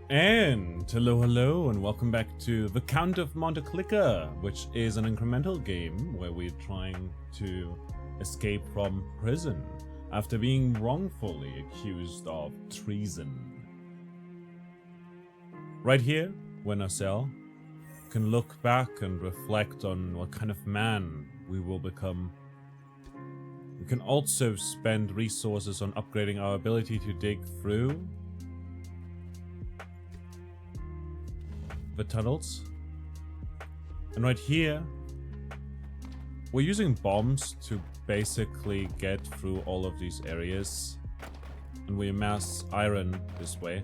And hello, and welcome back to the Count of Monte Clicker, which is an incremental game where we're trying to escape from prison after being wrongfully accused of treason. Right here, we're in our cell, can look back and reflect on what kind of man we will become. We can also spend resources on upgrading our ability to dig through the tunnels. And right here, we're using bombs to basically get through all of these areas. And we amass iron this way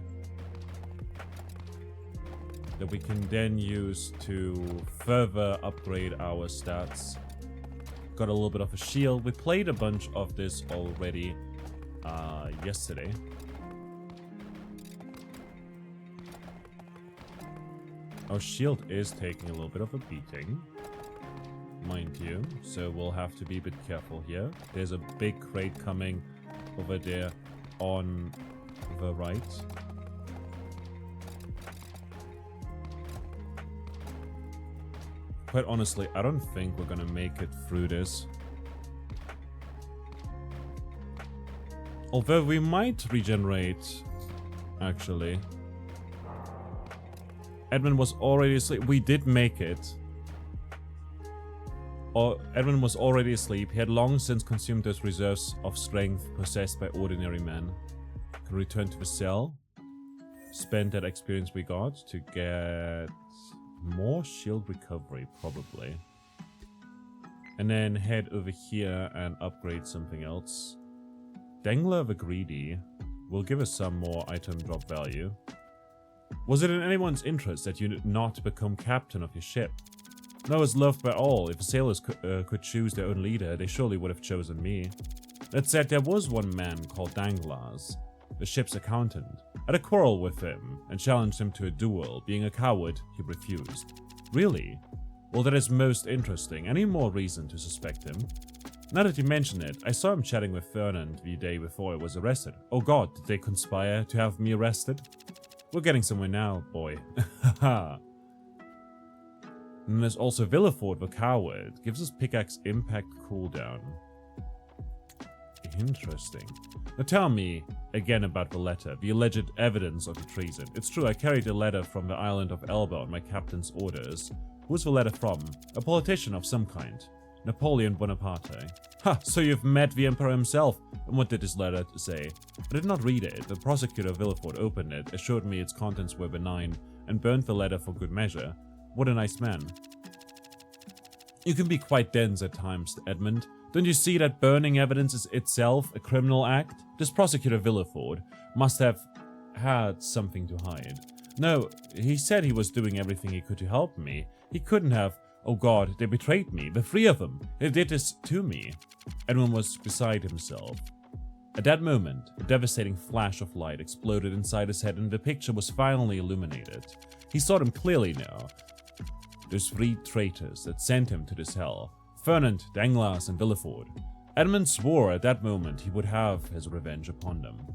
that we can then use to further upgrade our stats. Got a little bit of a shield. We played a bunch of this already yesterday. Our shield is taking a little bit of a beating, mind you, so we'll have to be a bit careful here. There's a big crate coming over there on the right. Quite honestly, I don't think we're gonna make it through this. Although we might regenerate, actually. Edmond was already asleep. We did make it. Edmond was already asleep. He had long since consumed those reserves of strength possessed by ordinary men. Can return to the cell. Spend that experience we got to get more shield recovery, probably. And then head over here and upgrade something else. Dangler the Greedy will give us some more item drop value. Was it in anyone's interest that you not become captain of your ship? No, I was loved by all. If the sailors could choose their own leader, they surely would have chosen me. That said, there was one man called Danglars, the ship's accountant. I had a quarrel with him and challenged him to a duel. Being a coward, he refused. Really? Well, that is most interesting. Any more reason to suspect him? Now that you mention it, I saw him chatting with Fernand the day before I was arrested. Oh god, did they conspire to have me arrested? We're getting somewhere now, boy. Haha. And there's also Villefort the Coward. Gives us pickaxe impact cooldown. Interesting. Now tell me again about the letter, the alleged evidence of the treason. It's true, I carried a letter from the island of Elba on my captain's orders. Who's the letter from? A politician of some kind. Napoleon Bonaparte. Ha, so you've met the Emperor himself. And what did his letter say? I did not read it. The prosecutor Villefort opened it, assured me its contents were benign, and burned the letter for good measure. What a nice man. You can be quite dense at times, Edmond. Don't you see that burning evidence is itself a criminal act? This prosecutor Villefort must have had something to hide. No, he said he was doing everything he could to help me. He couldn't have. Oh god, they betrayed me. The three of them. They did this to me. Edmund was beside himself. At that moment, a devastating flash of light exploded inside his head and the picture was finally illuminated. He saw them clearly now. Those three traitors that sent him to this hell. Fernand, Danglars, and Villefort. Edmund swore at that moment he would have his revenge upon them.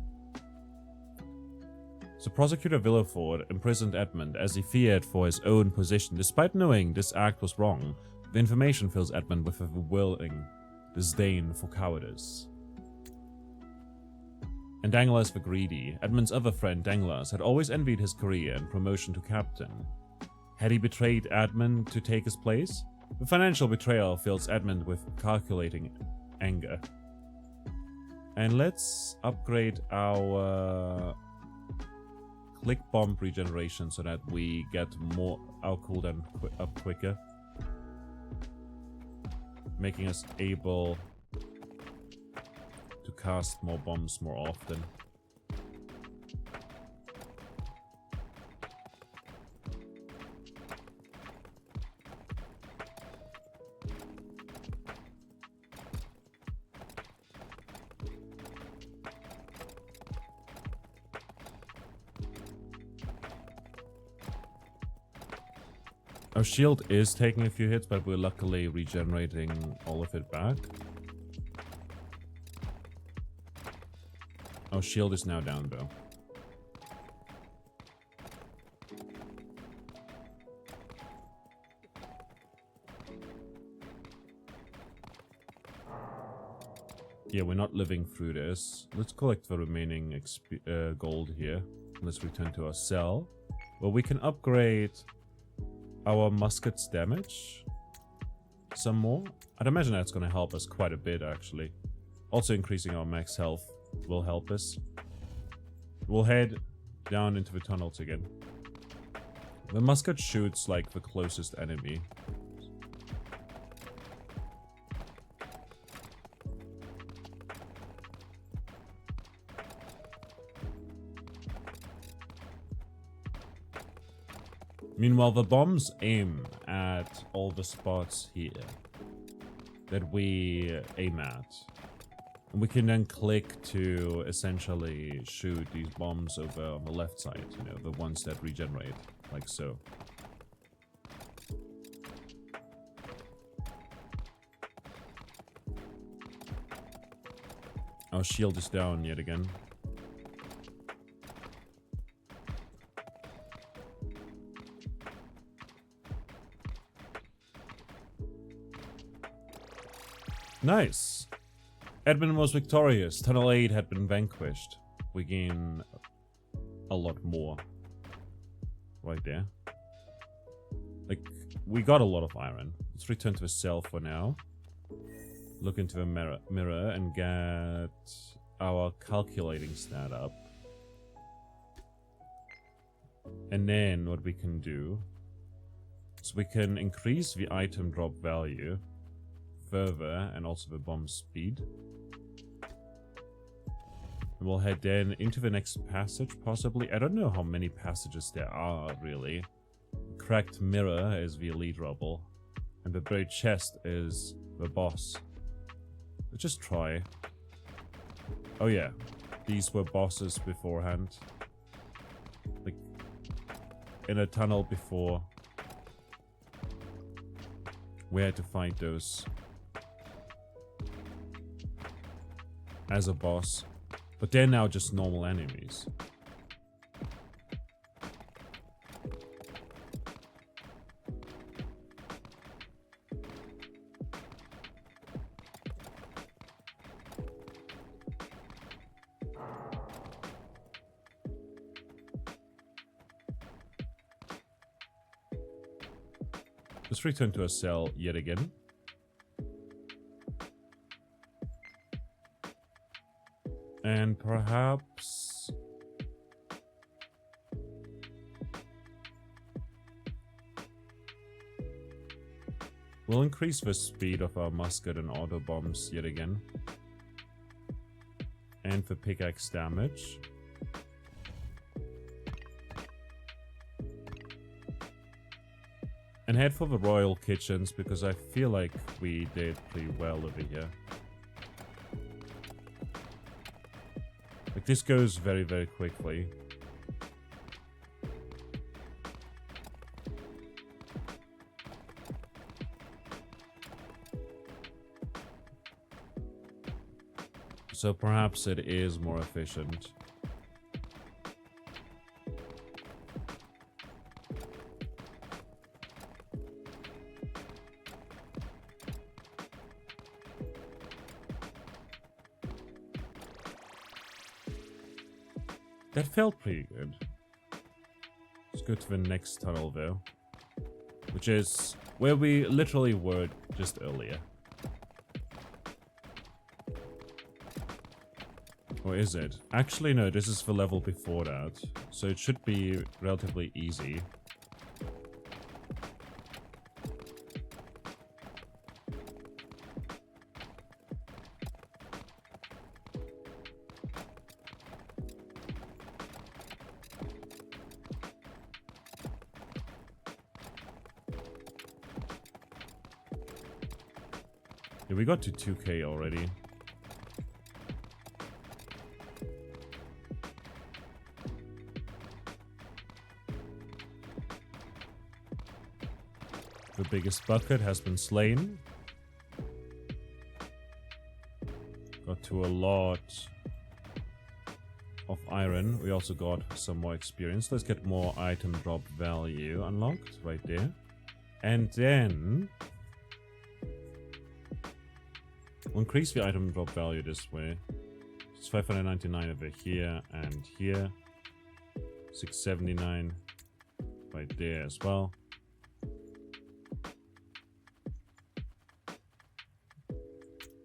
So Prosecutor Villefort imprisoned Edmund as he feared for his own position. Despite knowing this act was wrong, the information fills Edmund with a willing disdain for cowardice. And Danglars the Greedy, Edmund's other friend Danglars, had always envied his career and promotion to captain. Had he betrayed Edmund to take his place? The financial betrayal fills Edmund with calculating anger. And let's upgrade our click bomb regeneration so that we get more our cooldown up quicker, making us able to cast more bombs more often. Our shield is taking a few hits, but we're luckily regenerating all of it back. Our shield is now down, though. Yeah, we're not living through this. Let's collect the remaining gold here. Let's return to our cell. Well, we can upgrade our musket's damage some more. I'd imagine that's going to help us quite a bit, actually. Also, increasing our max health will help us. We'll head down into the tunnels again. The musket shoots like the closest enemy. Meanwhile, the bombs aim at all the spots here that we aim at. And we can then click to essentially shoot these bombs over on the left side, you know, the ones that regenerate, like so. Our shield is down yet again. Nice. Edmond was victorious. Tunnel 8 had been vanquished. We gain a lot more. Right there. Like, we got a lot of iron. Let's return to the cell for now. Look into the mirror and get our calculating stat up. And then what we can do is we can increase the item drop value further, and also the bomb speed. And we'll head then into the next passage, possibly. I don't know how many passages there are, really. The cracked mirror is the elite rubble, and the buried chest is the boss. Let's just try. Oh yeah, these were bosses beforehand. Like, in a tunnel before, we had to fight those as a boss, but they're now just normal enemies. Let's return to our cell yet again. And perhaps we'll increase the speed of our musket and auto bombs yet again. And the pickaxe damage. And head for the royal kitchens, because I feel like we did pretty well over here. Like, this goes very, very quickly. So perhaps it is more efficient. That felt pretty good. Let's go to the next tunnel though, which is where we literally were just earlier. Or is it? Actually no, this is the level before that, so it should be relatively easy. Yeah, we got to 2k already. The biggest bucket has been slain. Got to a lot of iron. We also got some more experience. Let's get more item drop value unlocked right there. And then We'll increase the item drop value this way. It's 599 over here and here. 679 right there as well.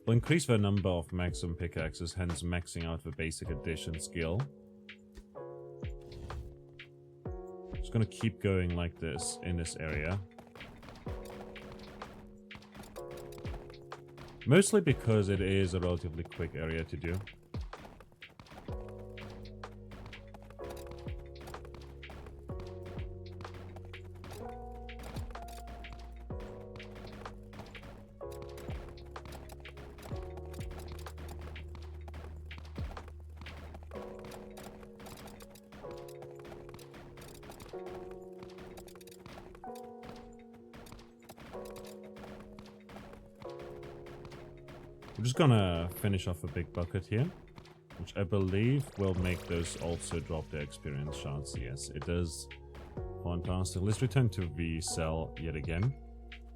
We'll increase the number of maximum pickaxes, hence maxing out the basic addition skill. Just gonna keep going like this in this area. Mostly because it is a relatively quick area to do. I'm just gonna finish off a big bucket here, which I believe will make those also drop their experience shards. Yes, it does. Fantastic. Let's return to the cell yet again.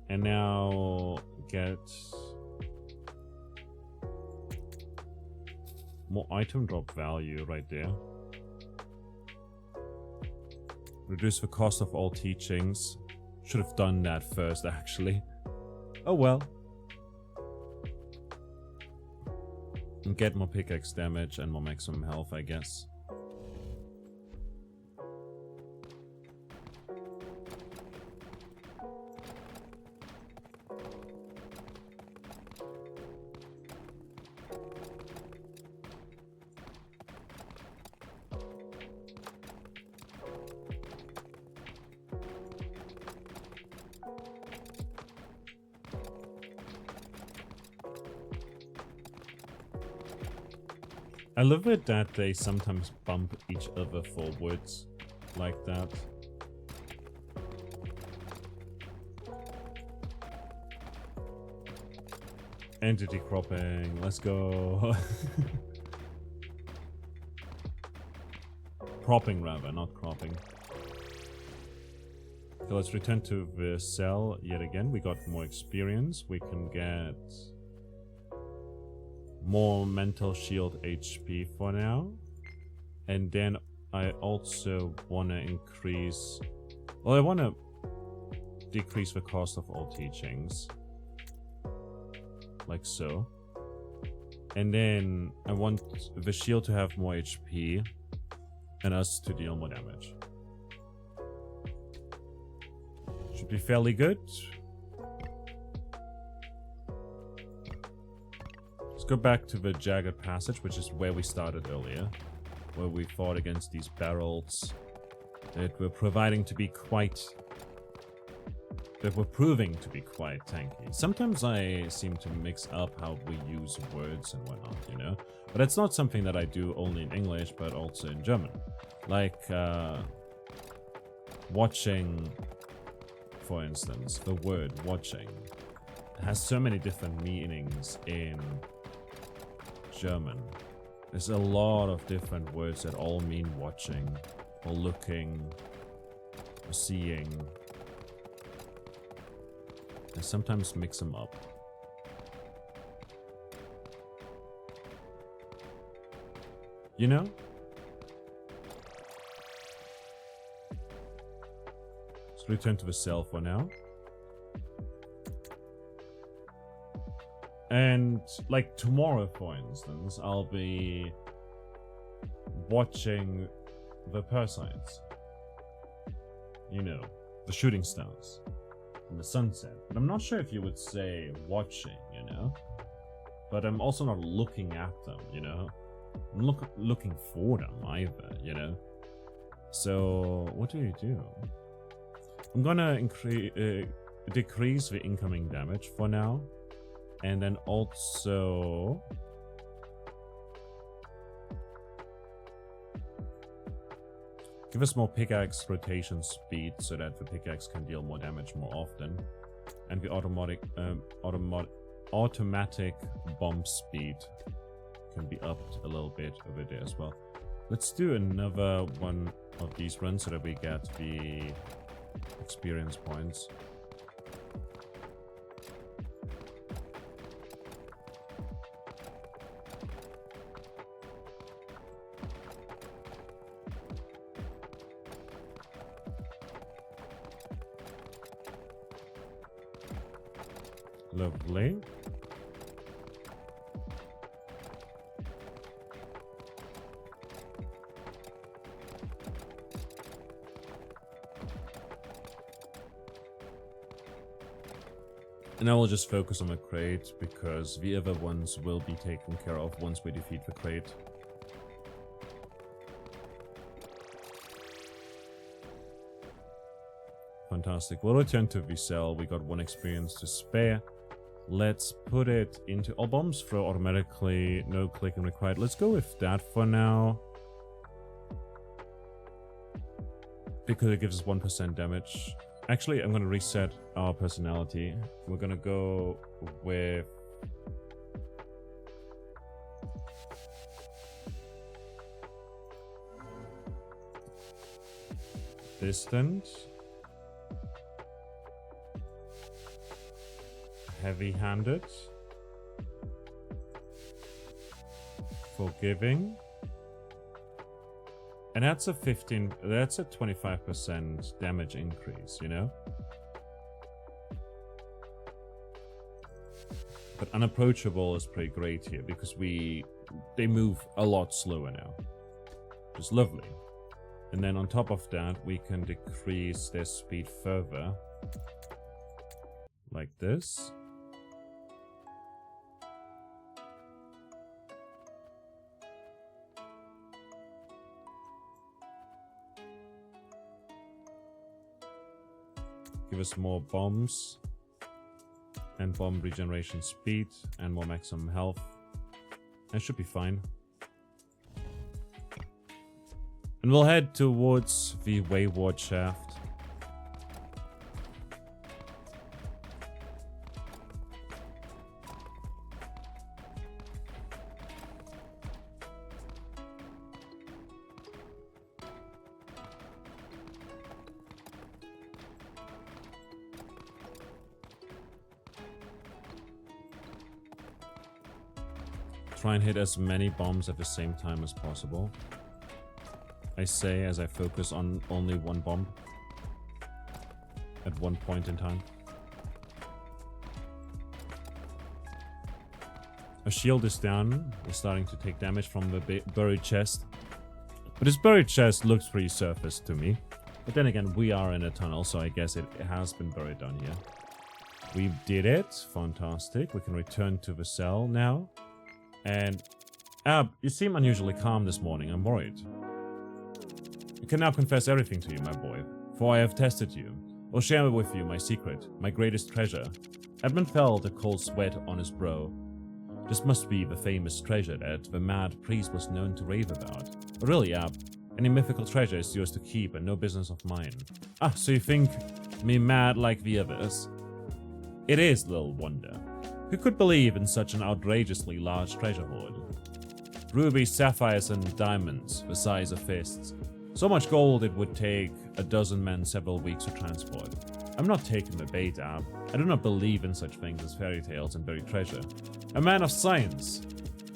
And now get more item drop value right there. Reduce the cost of all teachings. Should have done that first, actually. Oh well. And get more pickaxe damage and more maximum health, I guess. I love it that they sometimes bump each other forwards like that. Entity cropping, let's go. Cropping rather, not cropping. So let's return to the cell yet again. We got more experience. We can get more mental shield HP for now. And then I also want to increase... Well, I want to decrease the cost of all teachings. Like so. And then I want the shield to have more HP. And us to deal more damage. Should be fairly good. Go back to the Jagged Passage, which is where we started earlier, where we fought against these barrels that were proving to be quite tanky. Sometimes I seem to mix up how we use words and whatnot, you know, but it's not something that I do only in English but also in German. Like watching, for instance, the word watching has so many different meanings in German. There's a lot of different words that all mean watching, or looking, or seeing. I sometimes mix them up. You know? Let's return to the cell for now. And like tomorrow, for instance, I'll be watching the Perseids. You know, the shooting stars and the sunset. But I'm not sure if you would say watching, you know. But I'm also not looking at them, you know. I'm looking for them either, you know. So what do? I'm gonna decrease the incoming damage for now. And then also give us more pickaxe rotation speed so that the pickaxe can deal more damage more often. And the automatic bomb speed can be upped a little bit over there as well. Let's do another one of these runs so that we get the experience points. Lovely. And I will just focus on the crate, because the other ones will be taken care of once we defeat the crate. Fantastic. We'll return to the cell. We got 1 experience to spare. Let's put it into... All bombs throw automatically. No clicking required. Let's go with that for now. Because it gives us 1% damage. Actually, I'm going to reset our personality. We're going to go with... distant. Heavy-handed. Forgiving. And that's a 25% damage increase, you know? But unapproachable is pretty great here, because they move a lot slower now. Which is lovely. And then on top of that, we can decrease their speed further. Like this. Give us more bombs. And bomb regeneration speed. And more maximum health. That should be fine. And we'll head towards the Wayward Shaft. Try and hit as many bombs at the same time as possible. I say as I focus on only one bomb at one point in time. Our shield is down. We're starting to take damage from the buried chest. But this buried chest looks pretty surface to me. But then again, we are in a tunnel, so I guess it has been buried down here. We did it. Fantastic. We can return to the cell now. And, Ab, you seem unusually calm this morning. I'm worried. I can now confess everything to you, my boy, for I have tested you. I'll share with you my secret, my greatest treasure. Edmond felt a cold sweat on his brow. This must be the famous treasure that the mad priest was known to rave about. But really, Ab, any mythical treasure is yours to keep and no business of mine. Ah, so you think me mad like the others? It is little wonder. Who could believe in such an outrageously large treasure hoard? Rubies, sapphires, and diamonds, the size of fists. So much gold it would take a dozen men several weeks to transport. I'm not taking the bait, Ab. I do not believe in such things as fairy tales and buried treasure. A man of science.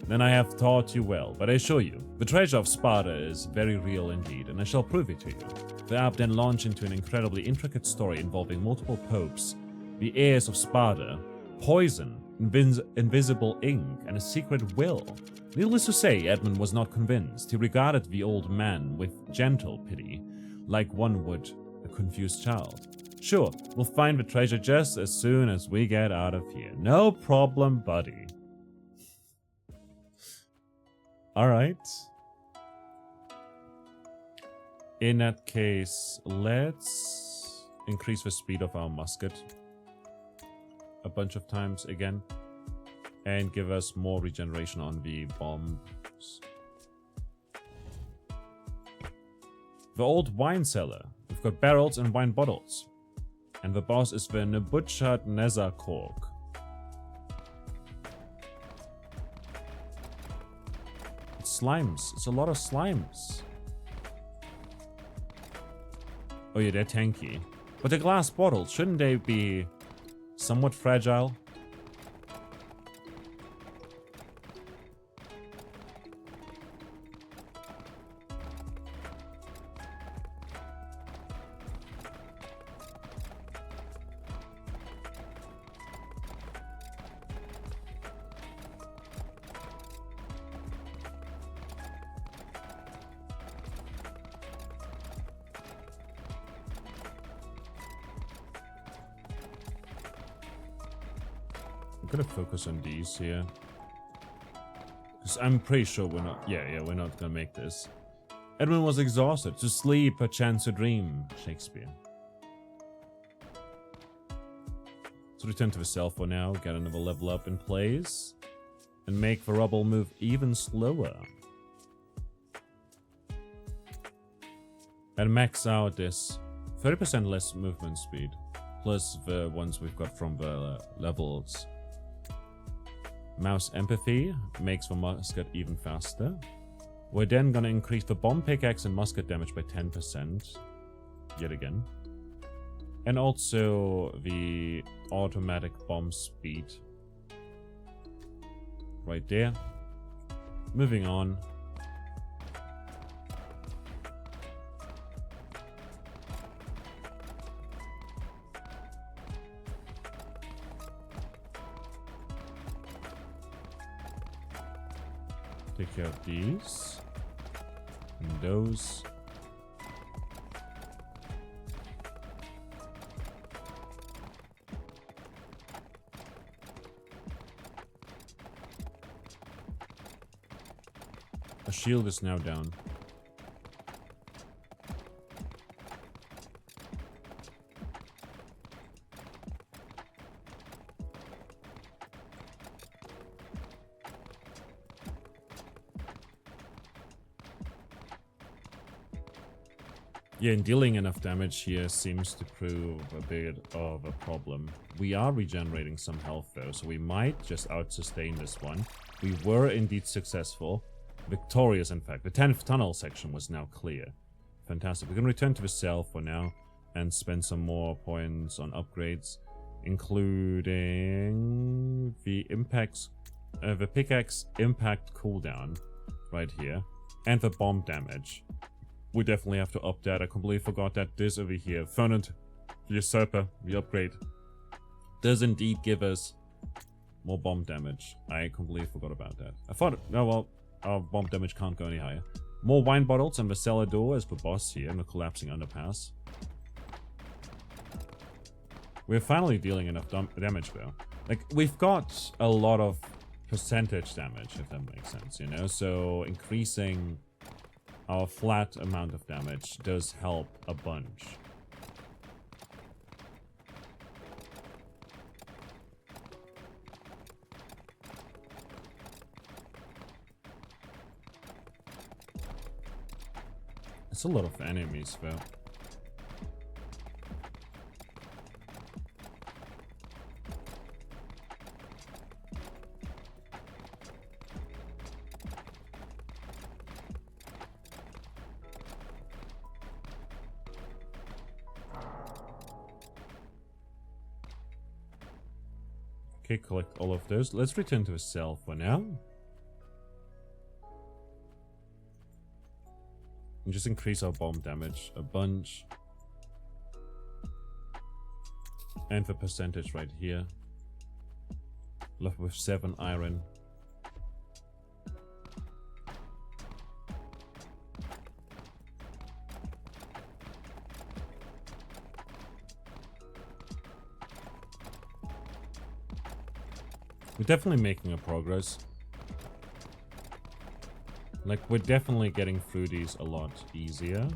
Then I have taught you well, but I assure you, the treasure of Sparta is very real indeed, and I shall prove it to you. The Ab then launched into an incredibly intricate story involving multiple popes, the heirs of Sparta, poison, invisible ink, and a secret will. Needless to say, Edmond was not convinced. He regarded the old man with gentle pity, like one would a confused child. Sure, we'll find the treasure just as soon as we get out of here. No problem, buddy. Alright. In that case, let's increase the speed of our musket a bunch of times again, and give us more regeneration on the bombs. The old wine cellar. We've got barrels and wine bottles. And the boss is the Nebuchadnezzar cork. It's slimes. It's a lot of slimes. Oh yeah, they're tanky. But the glass bottles, shouldn't they be somewhat fragile? gonna focus on these here. Because I'm pretty sure we're not... Yeah, we're not gonna make this. Edmund was exhausted. To sleep, a chance to dream. Shakespeare. So return to the cell for now. Get another level up in place. And make the rubble move even slower. And max out this 30% less movement speed. Plus the ones we've got from the levels. Mouse empathy makes the musket even faster. We're then gonna increase the bomb pickaxe and musket damage by 10%. Yet again. And also the automatic bomb speed. Right there. Moving on. Take care of these. And those. The shield is now down. Yeah, and dealing enough damage here seems to prove a bit of a problem. We are regenerating some health though, so we might just out-sustain this one. We were indeed successful. Victorious, in fact. The 10th tunnel section was now clear. Fantastic. We can return to the cell for now and spend some more points on upgrades, including the the pickaxe impact cooldown right here, and the bomb damage. We definitely have to up that. I completely forgot that this over here, Fernand, the Usurper, the upgrade, does indeed give us more bomb damage. I completely forgot about that. I thought, oh well, our bomb damage can't go any higher. More wine bottles and the cellar door as the boss here in the collapsing underpass. We're finally dealing enough damage though. Like, we've got a lot of percentage damage, if that makes sense, you know? So increasing our flat amount of damage does help a bunch. It's a lot of enemies though. Okay, collect all of those. Let's return to a cell for now. And just increase our bomb damage a bunch. And the percentage right here. Left with 7 iron. We're definitely making a progress. Like, we're definitely getting through these a lot easier.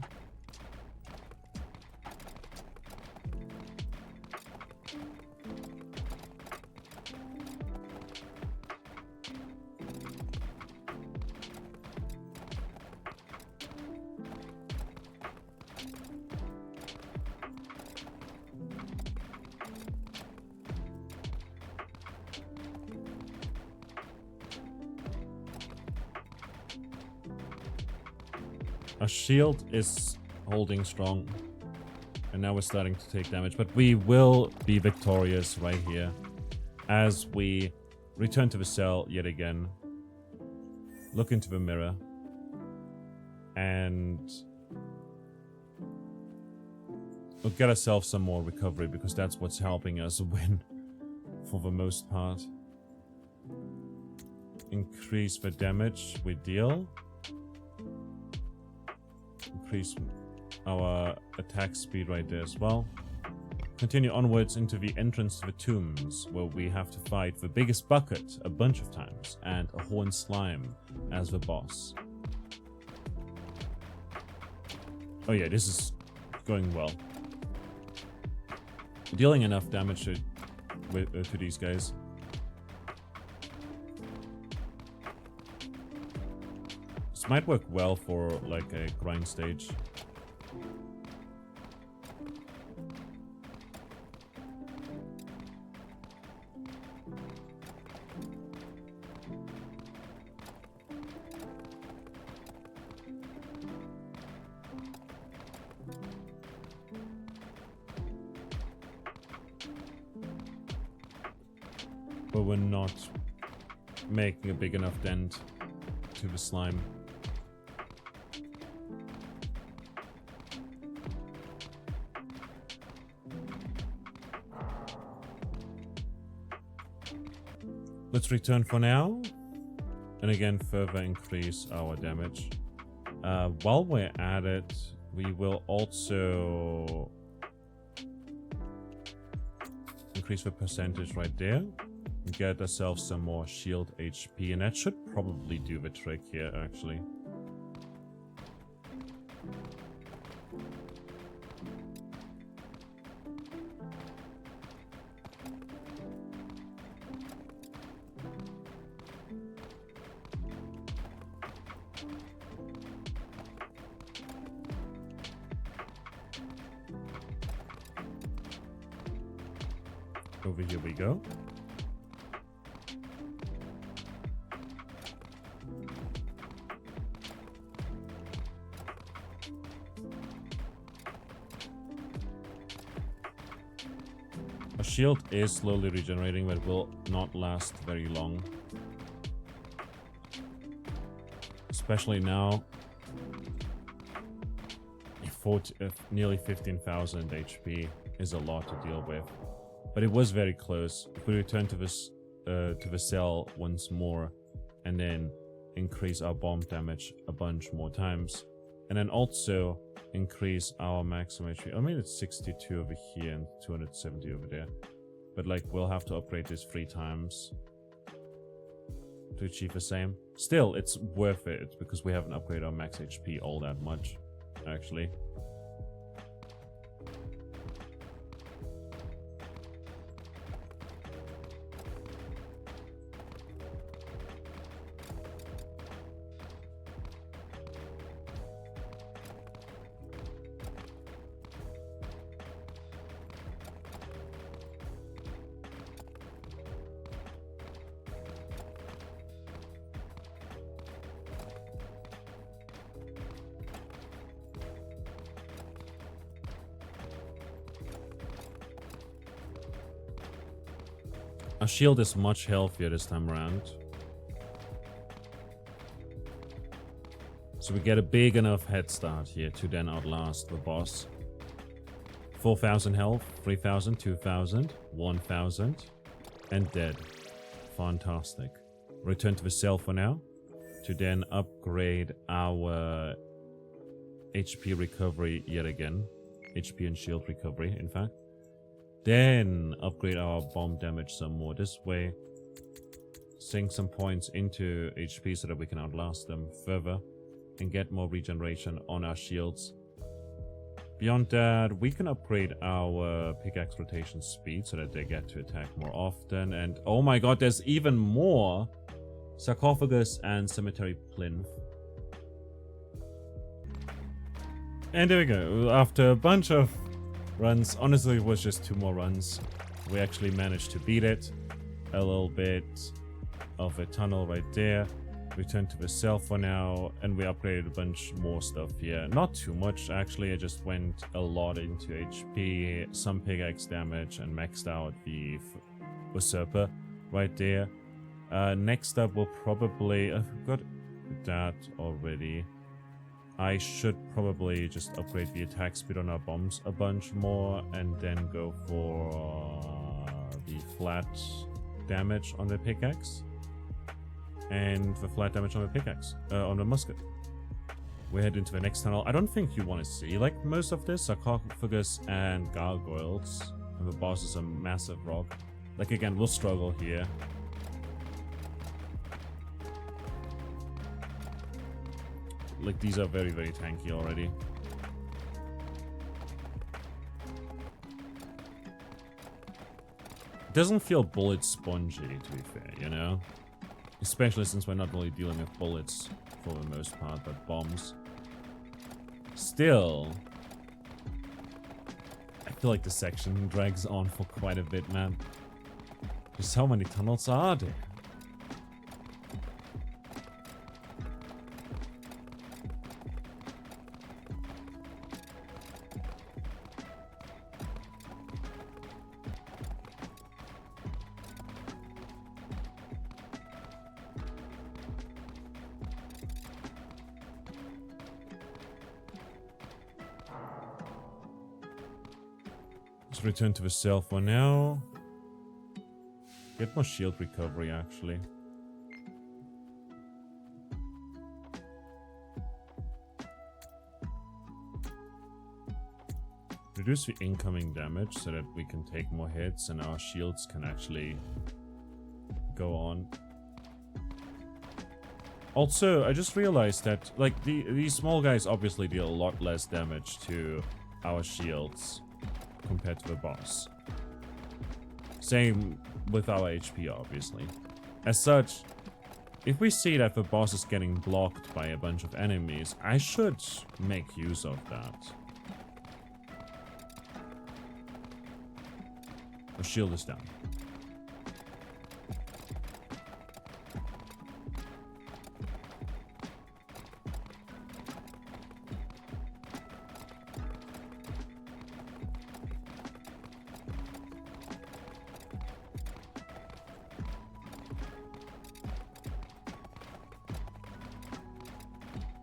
Our shield is holding strong, and now we're starting to take damage, but we will be victorious right here as we return to the cell yet again, look into the mirror, and we'll get ourselves some more recovery because that's what's helping us win for the most part. Increase the damage we deal. Increase our attack speed right there as well. Continue onwards into the entrance to the tombs, where we have to fight the biggest bucket a bunch of times, and a horned slime as the boss. Oh yeah, this is going well. Dealing enough damage to these guys. This might work well for like a grind stage. But we're not making a big enough dent to the slime. Let's return for now, and again further increase our damage. While we're at it, we will also increase the percentage right there. Get ourselves some more shield HP, and that should probably do the trick here, actually. Over here we go. Our shield is slowly regenerating, but will not last very long. Especially now. Nearly 15,000 HP is a lot to deal with. But it was very close. If we return to the cell once more, and then increase our bomb damage a bunch more times, and then also increase our maximum HP. I mean, it's 62 over here and 270 over there. But like, we'll have to upgrade this 3 times to achieve the same. Still, it's worth it because we haven't upgraded our max HP all that much, actually. Our shield is much healthier this time around. So we get a big enough head start here to then outlast the boss. 4,000 health, 3,000, 2,000, 1,000, and dead. Fantastic. Return to the cell for now, to then upgrade our HP recovery yet again. HP and shield recovery, in fact. Then upgrade our bomb damage some more. This way, sink some points into HP so that we can outlast them further and get more regeneration on our shields. Beyond that, we can upgrade our pickaxe rotation speed so that they get to attack more often. And oh my god, there's even more sarcophagus and cemetery plinth. And there we go. After a bunch of runs, honestly it was just 2 more runs, we actually managed to beat it. A little bit of a tunnel right there. Return to the cell for now, and we upgraded a bunch more stuff here. Not too much actually, I just went a lot into HP, some pickaxe damage, and maxed out the usurper right there. Next up we'll probably, I've got that already. I should probably just upgrade the attack speed on our bombs a bunch more, and then go for the flat damage on the pickaxe. And the flat damage on the pickaxe, on the musket. We head into the next tunnel. I don't think you want to see like most of this, sarcophagus and gargoyles. And the boss is a massive rock. Like, again, we'll struggle here. Like, these are very, very tanky already. It doesn't feel bullet spongy, to be fair, you know? Especially since we're not really dealing with bullets for the most part, but bombs. Still, I feel like the section drags on for quite a bit, man. Just how many tunnels are there? Let's return to the cell for now. Get more shield recovery, actually. Reduce the incoming damage so that we can take more hits and our shields can actually go on. Also, I just realized that, like, these small guys obviously deal a lot less damage to our shields compared to the boss. Same with our HP, obviously. As such, if we see that the boss is getting blocked by a bunch of enemies, I should make use of that. The shield is down.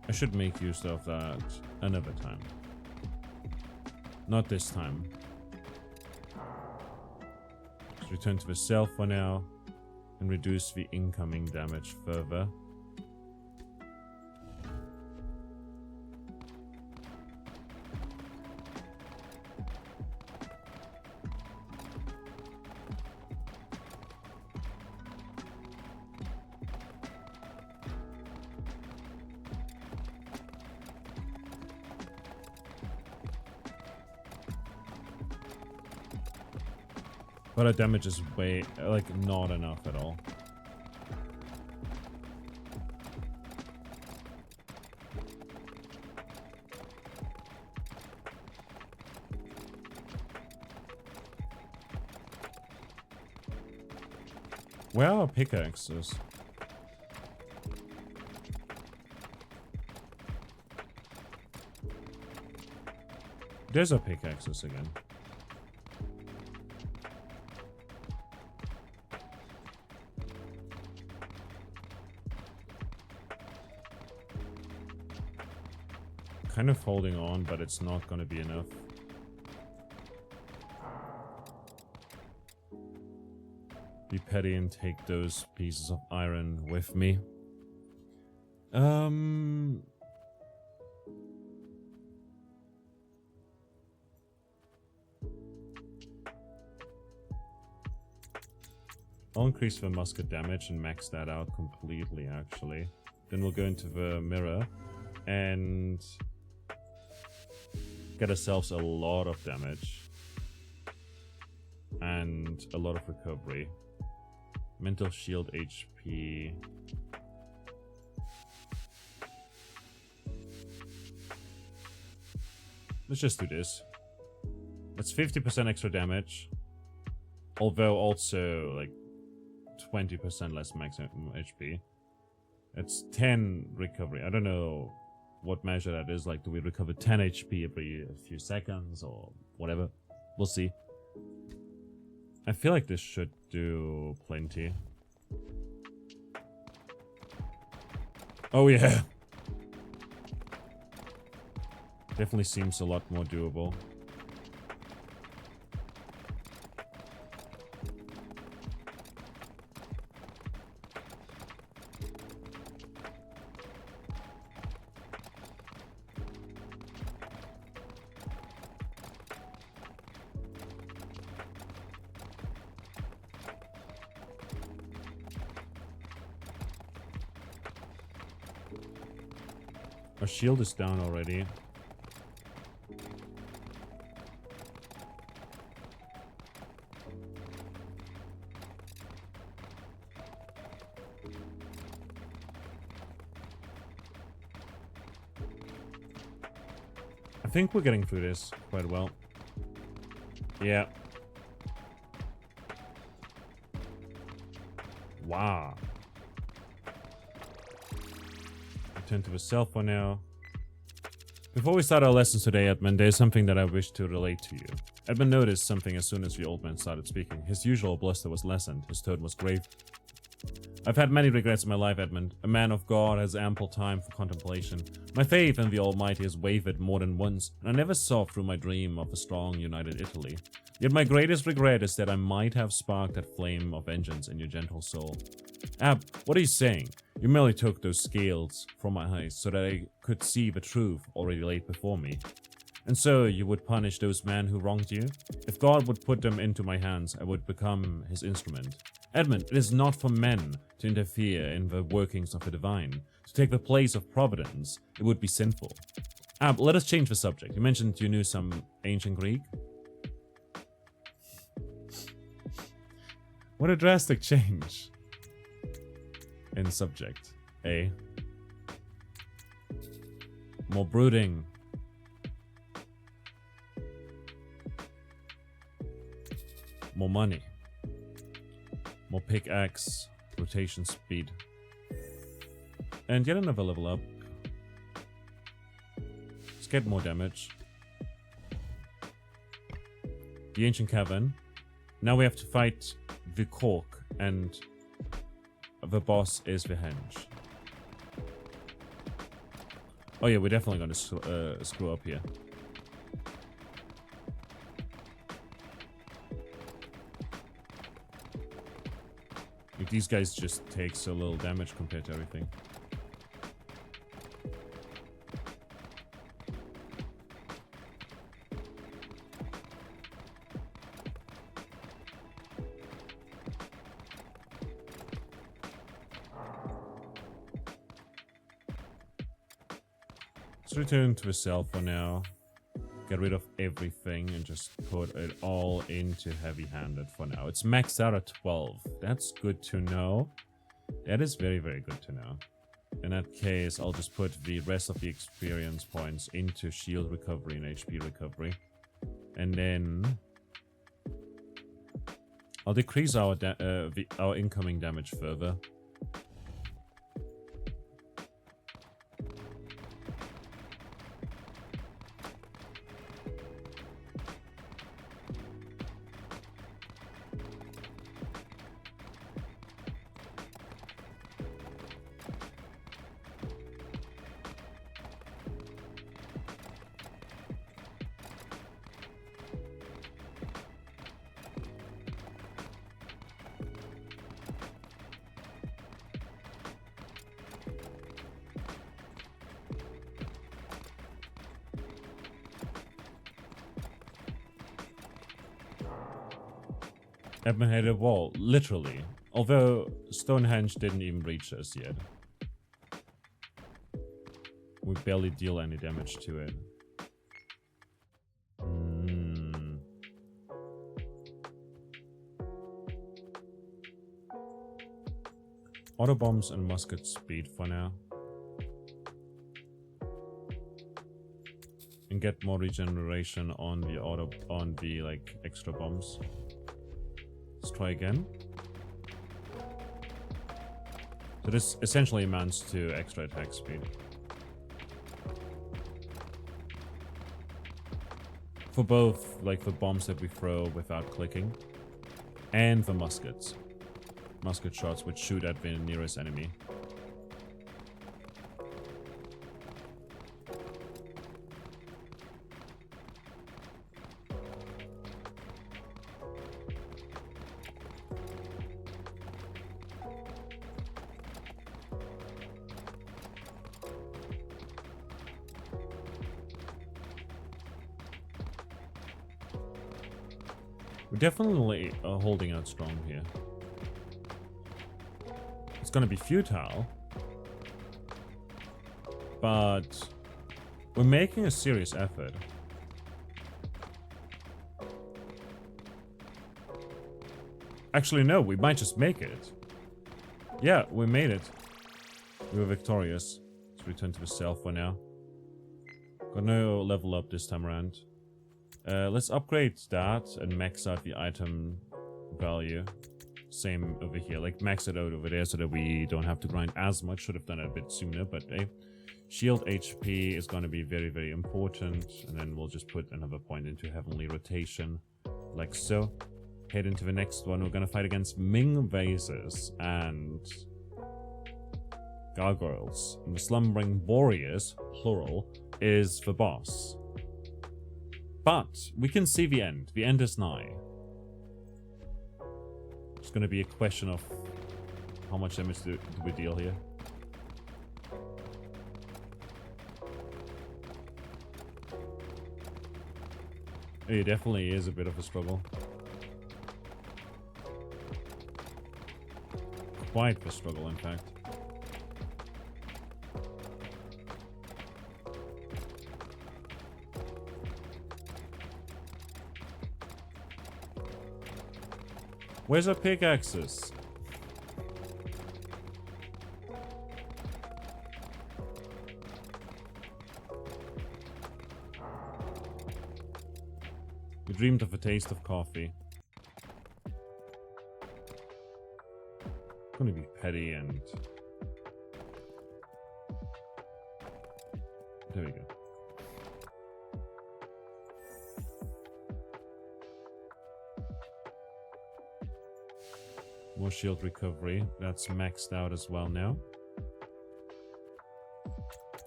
I should make use of that another time. Not this time. Let's return to the cell for now and reduce the incoming damage further. But our damage is way, like, not enough at all. Where are our pickaxes? There's our pickaxes again. Kind of holding on, but it's not going to be enough. Be petty and take those pieces of iron with me. I'll increase the musket damage and max that out completely, actually. Then we'll go into the mirror and get ourselves a lot of damage and a lot of recovery. Mental shield HP. Let's just do this. That's 50% extra damage, although also like 20% less maximum HP. It's 10 recovery. I don't know what measure that is. Like, do we recover 10 HP every few seconds or whatever? We'll see. I feel like this should do plenty. Oh yeah. Definitely seems a lot more doable. Our shield is down already. I think we're getting through this quite well. Yeah. Wow. Return to the cell for now. Before we start our lessons today, Edmond, there's something that I wish to relate to you. Edmond noticed something as soon as the old man started speaking. His usual bluster was lessened. His tone was grave. I've had many regrets in my life, Edmond. A man of God has ample time for contemplation. My faith in the Almighty has wavered more than once, and I never saw through my dream of a strong, united Italy. Yet my greatest regret is that I might have sparked that flame of vengeance in your gentle soul. Ab, what are you saying? You merely took those scales from my eyes so that I could see the truth already laid before me. And so you would punish those men who wronged you? If God would put them into my hands, I would become his instrument. Edmund, it is not for men to interfere in the workings of the divine. To take the place of providence, it would be sinful. Ab, let us change the subject. You mentioned you knew some ancient Greek. What a drastic change in subject, eh? More brooding. More money. More pickaxe. Rotation speed. And yet another level up. Let's get more damage. The ancient cavern. Now we have to fight the cork, and the boss is the henge. Oh yeah, we're definitely going to screw up here. Like, these guys just take so little damage compared to everything. Let's return to the cell for now. Get rid of everything and just put it all into heavy-handed for now. It's maxed out at 12. That's good to know. That is very, very good to know. In that case, I'll just put the rest of the experience points into shield recovery and HP recovery. And then I'll decrease our incoming damage further. Edmund hit a wall, literally. Although Stonehenge didn't even reach us yet. We barely deal any damage to it. Auto bombs and musket speed for now. And get more regeneration on the like extra bombs. Let's try again. So this essentially amounts to extra attack speed. For both, like the bombs that we throw without clicking, and the muskets. Musket shots which shoot at the nearest enemy. We're definitely holding out strong here. It's gonna be futile, but We're making a serious effort. Actually, no, we might just make it. Yeah, we made it. We were victorious. Let's return to the cell for now. Got no level up this time around. Let's upgrade that and max out the item value. Same over here, like max it out over there so that we don't have to grind as much. Should have done it a bit sooner, but hey. Shield HP is going to be very, very important. And then we'll just put another point into Heavenly Rotation, like so. Head into the next one. We're going to fight against Ming Vases and Gargoyles. And the Slumbering Warriors, plural, is the boss. But we can see the end. The end is nigh. It's going to be a question of how much damage do we deal here. It definitely is a bit of a struggle. Quite the struggle, in fact. Where's our pickaxes? We dreamed of a taste of coffee. I'm gonna be petty and... There we go. More shield recovery. That's maxed out as well now.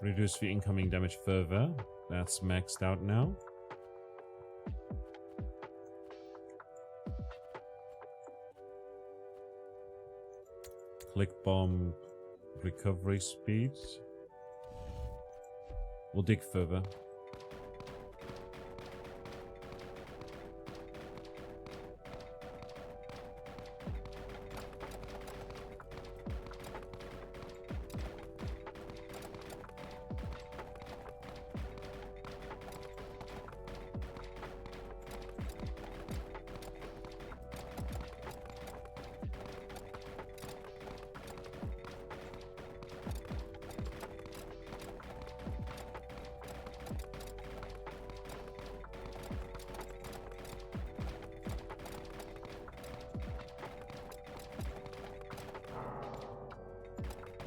Reduce the incoming damage further. That's maxed out now. Click bomb recovery speed. We'll dig further.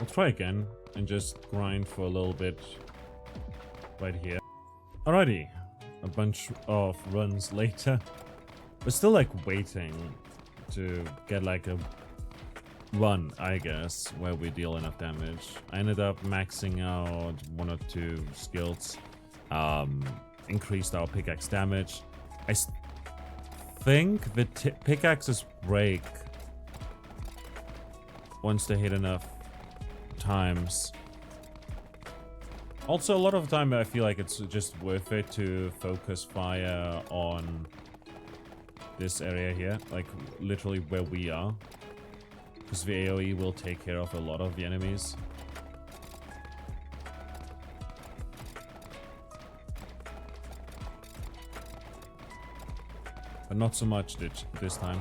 I'll try again and just grind for a little bit right here. Alrighty, a bunch of runs later. We're still like waiting to get like a run, I guess, where we deal enough damage. I ended up maxing out 1 or 2 skills, increased our pickaxe damage. I think the pickaxes break once they hit enough times. Also, a lot of the time I feel like it's just worth it to focus fire on this area here, like literally where we are, because the AoE will take care of a lot of the enemies. But not so much this time.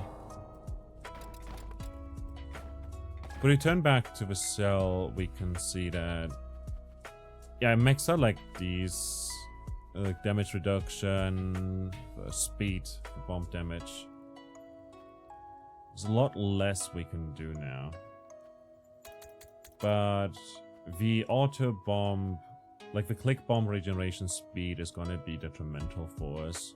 But we turn back to the cell, we can see that... Yeah, I maxed out like these... damage reduction, speed, bomb damage. There's a lot less we can do now. But the auto bomb, like the click bomb regeneration speed is gonna be detrimental for us.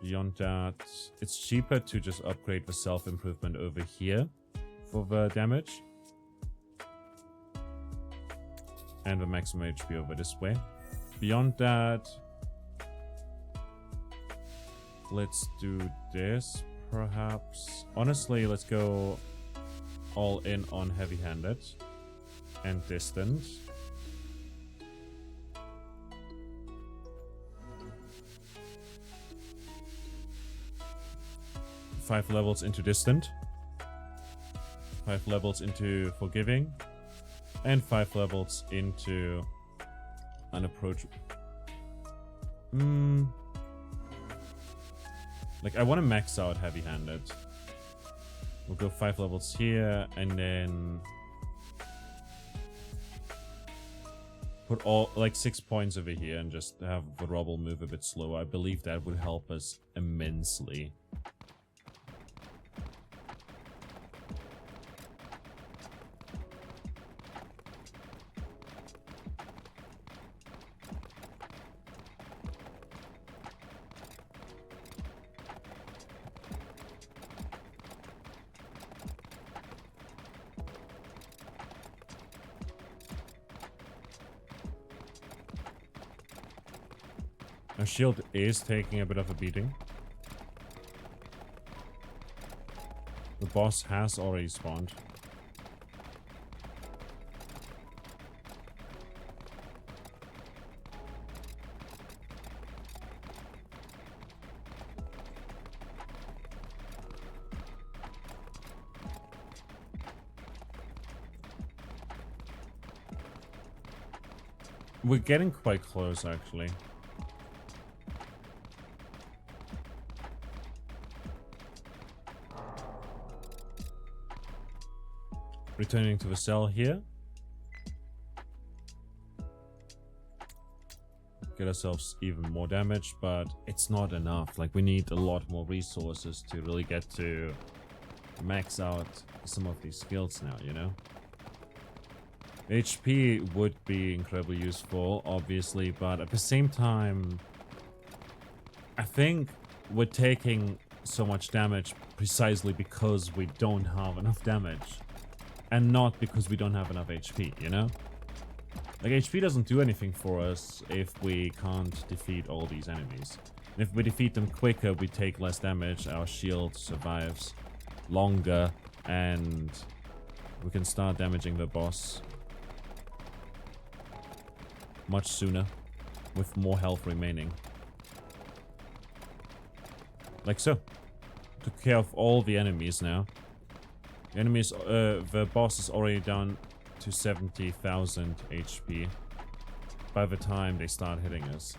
Beyond that, it's cheaper to just upgrade the self-improvement over here for the damage. And the maximum HP over this way. Beyond that, let's do this, perhaps. Honestly, let's go all in on heavy-handed and distant. Five levels into distant. 5 levels into forgiving. And 5 levels into an approach. Like, I want to max out heavy-handed. We'll go 5 levels here, and then put all, like, 6 points over here and just have the rubble move a bit slower. I believe that would help us immensely. Our shield is taking a bit of a beating. The boss has already spawned. We're getting quite close, actually. Returning to the cell here. Get ourselves even more damage, but it's not enough. Like, we need a lot more resources to really get to max out some of these skills now, you know? HP would be incredibly useful, obviously, but at the same time, I think we're taking so much damage precisely because we don't have enough damage. And not because we don't have enough HP, you know? Like, HP doesn't do anything for us if we can't defeat all these enemies. And if we defeat them quicker, we take less damage, our shield survives longer, and we can start damaging the boss much sooner, with more health remaining. Like so. Took care of all the enemies now. Enemies, the boss is already down to 70,000 HP by the time they start hitting us.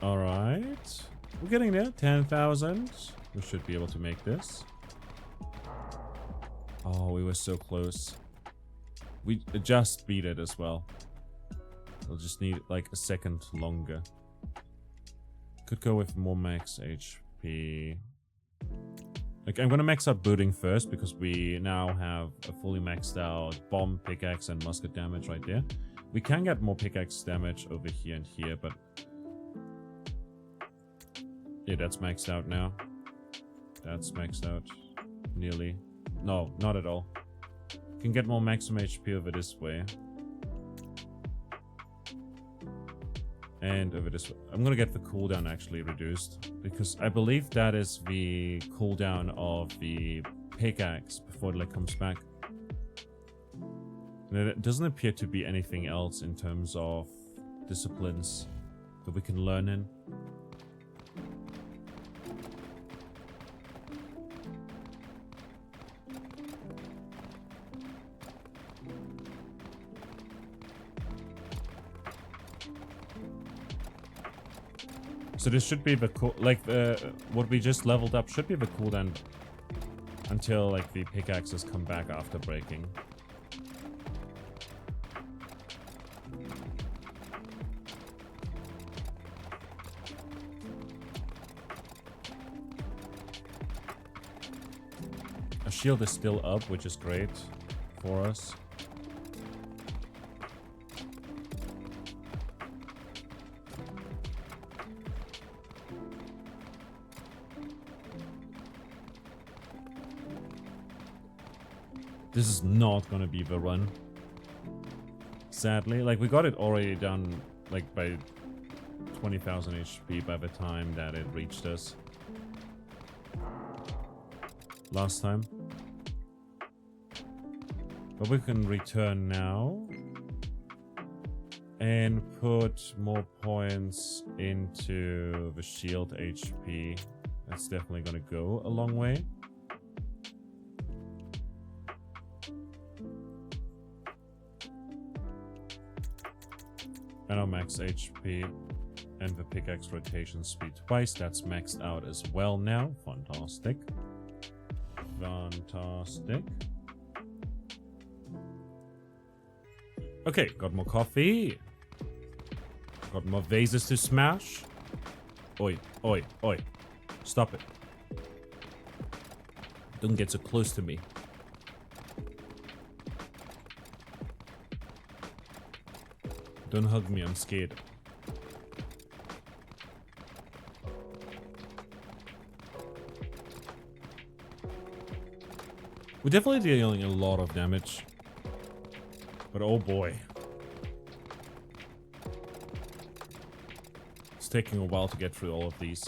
Alright. We're getting there. 10,000. We should be able to make this. Oh, we were so close. We just beat it as well. We'll just need like a second longer. Could go with more max HP. Like, I'm gonna max out booting first because we now have a fully maxed out bomb, pickaxe, and musket damage right there. We can get more pickaxe damage over here and here, but yeah, that's maxed out now. That's maxed out nearly. No, not at all. Can get more maximum HP over this way. And over this way. I'm gonna get the cooldown actually reduced, because I believe that is the cooldown of the pickaxe before it like comes back. And it doesn't appear to be anything else in terms of disciplines that we can learn in. So this should be the cool, like what we just leveled up should be the cooldown until like the pickaxes come back after breaking. Our shield is still up, which is great for us. This is not gonna be the run. Sadly. Like, we got it already done, like, by 20,000 HP by the time that it reached us. Last time. But we can return now. And put more points into the shield HP. That's definitely gonna go a long way. And our max HP and the pickaxe rotation speed twice. That's maxed out as well now. Fantastic. Fantastic. Okay, got more coffee. Got more vases to smash. Oi, oi, oi. Stop it. Don't get so close to me. Don't hug me, I'm scared. We're definitely dealing a lot of damage. But oh boy. It's taking a while to get through all of these.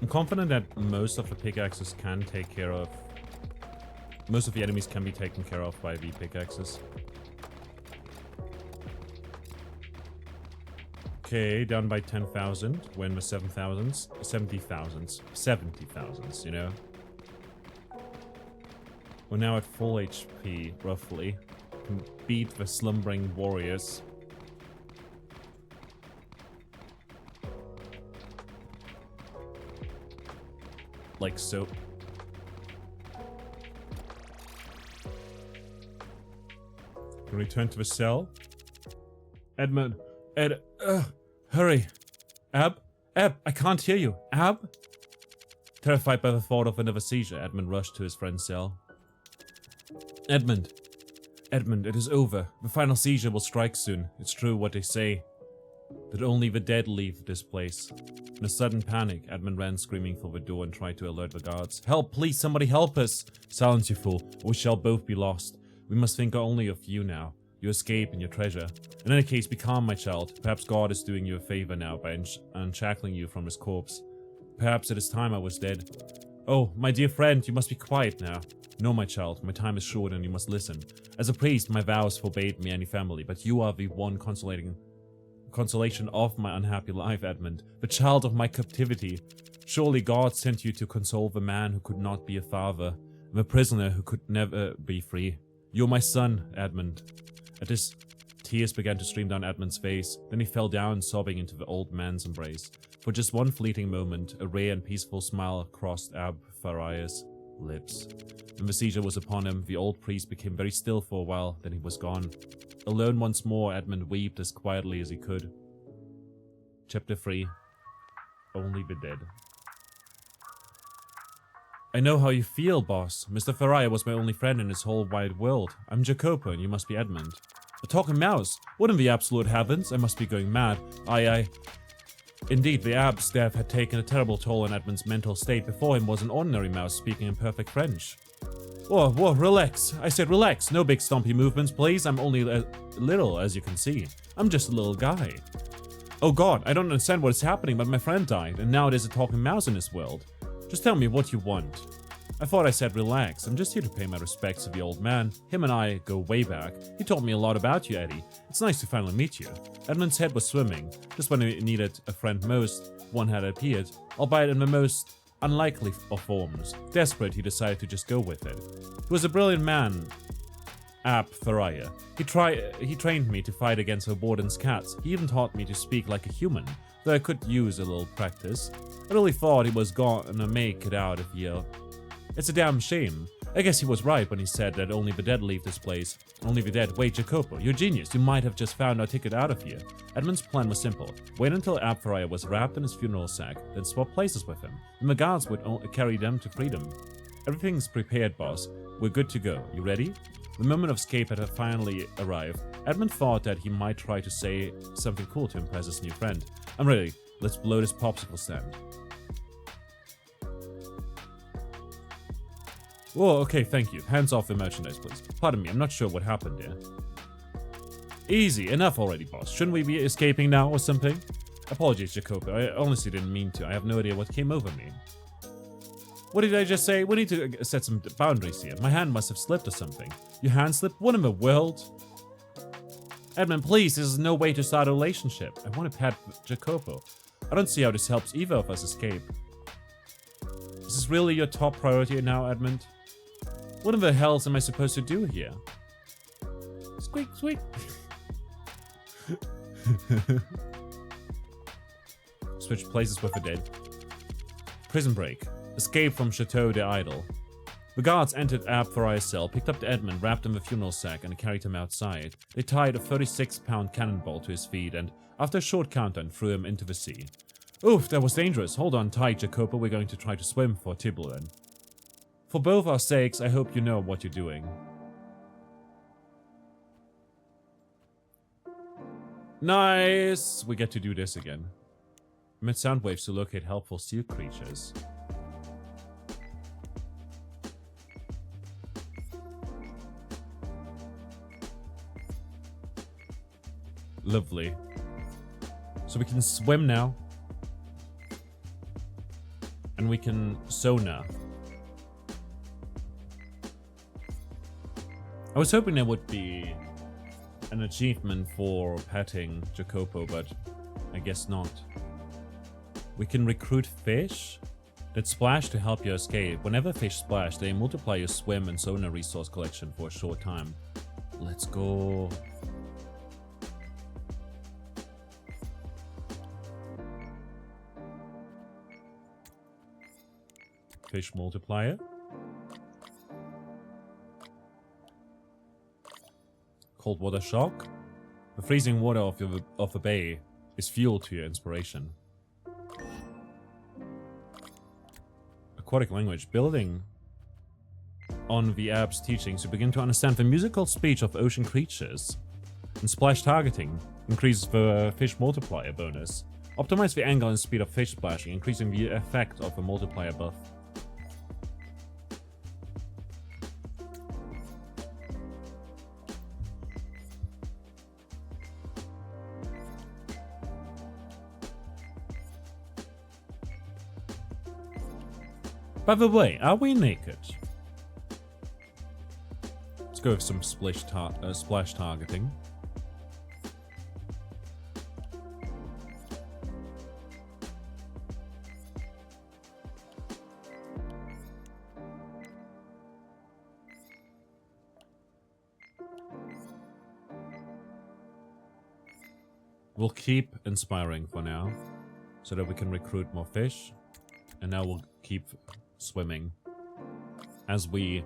I'm confident that most of the pickaxes can take care of... Most of the enemies can be taken care of by the pickaxes. Okay, down by 10,000. When the 7,000s? 70,000s. 70,000s, you know? We're now at full HP, roughly. Can beat the slumbering warriors. Like so. Can we return to the cell? Edmond. Hurry. Ab, I can't hear you. Ab? Terrified by the thought of another seizure, Edmond rushed to his friend's cell. Edmond, it is over. The final seizure will strike soon. It's true what they say, that only the dead leave this place. In a sudden panic, Edmond ran screaming for the door and tried to alert the guards. Help, please, somebody help us! Silence, you fool, or we shall both be lost. We must think only of you now, your escape and your treasure. In any case, be calm, my child. Perhaps God is doing you a favor now by unshackling you from his corpse. Perhaps it is time I was dead. Oh, my dear friend, you must be quiet now. No, my child, my time is short and you must listen. As a priest, my vows forbade me any family, but you are the one consolation of my unhappy life, Edmond, the child of my captivity. Surely God sent you to console the man who could not be a father, the prisoner who could never be free. You're my son, Edmond. At this, tears began to stream down Edmund's face, then he fell down, sobbing into the old man's embrace. For just one fleeting moment, a rare and peaceful smile crossed Abbe Faria's lips. When the seizure was upon him, the old priest became very still for a while, then he was gone. Alone once more, Edmund wept as quietly as he could. Chapter 3. Only the Dead. I know how you feel, boss. Mr. Faria was my only friend in this whole wide world. I'm Jacopo, and you must be Edmund. A talking mouse? What in the absolute heavens? I must be going mad. Indeed, the Abbe's death had taken a terrible toll on Edmund's mental state. Before him was an ordinary mouse speaking in perfect French. Whoa, relax. I said relax. No big stumpy movements, please. I'm only little, as you can see. I'm just a little guy. Oh god, I don't understand what is happening, but my friend died, and now there's a talking mouse in this world. Just tell me what you want. I thought I said relax. I'm just here to pay my respects to the old man. Him and I go way back. He told me a lot about you, Eddie. It's nice to finally meet you. Edmund's head was swimming. Just when he needed a friend most, one had appeared, albeit in the most unlikely of forms. Desperate, he decided to just go with it. He was a brilliant man, Abbe Faria. He trained me to fight against the warden's cats. He even taught me to speak like a human, though I could use a little practice. I really thought he was gonna make it out of here. It's a damn shame. I guess he was right when he said that only the dead leave this place. Only the dead. Wait, Jacopo, you're genius. You might have just found our ticket out of here. Edmund's plan was simple. Wait until Abbe Faria was wrapped in his funeral sack, then swap places with him, and the guards would carry them to freedom. Everything's prepared, boss. We're good to go. You ready? The moment of escape had finally arrived. Edmund thought that he might try to say something cool to impress his new friend. I'm ready. Let's blow this popsicle stand. Whoa, okay, thank you. Hands off the merchandise, please. Pardon me, I'm not sure what happened there. Easy, enough already, boss. Shouldn't we be escaping now or something? Apologies, Jacopo. I honestly didn't mean to. I have no idea what came over me. What did I just say? We need to set some boundaries here. My hand must have slipped or something. Your hand slipped? What in the world? Edmond, please, this is no way to start a relationship. I want to pet Jacopo. I don't see how this helps either of us escape. Is this really your top priority now, Edmond? What in the hell am I supposed to do here? Squeak, squeak. Switch places with the dead. Prison break. Escape from Chateau the Idol. The guards entered Abbe Faria's cell, picked up Edmond, wrapped him in a funeral sack, and carried him outside. They tied a 36-pound cannonball to his feet and, after a short countdown, threw him into the sea. Oof, that was dangerous. Hold on tight, Jacopo. We're going to try to swim for Tiburon. For both our sakes, I hope you know what you're doing. Nice! We get to do this again. Emit sound waves to locate helpful sea creatures. Lovely. So we can swim now. And we can sonar. I was hoping there would be an achievement for petting Jacopo, but I guess not. We can recruit fish that splash to help you escape. Whenever fish splash, they multiply your swim and sonar resource collection for a short time. Let's go. Fish multiplier. Cold water shock. The freezing water of the bay is fuel to your inspiration. Aquatic language. Building on the Abbe's teachings, you begin to understand the musical speech of ocean creatures. And splash targeting increases the fish multiplier bonus. Optimize the angle and speed of fish splashing, increasing the effect of a multiplier buff. By the way, are we naked? Let's go with some splash targeting. We'll keep inspiring for now, so that we can recruit more fish. And now we'll keep swimming as we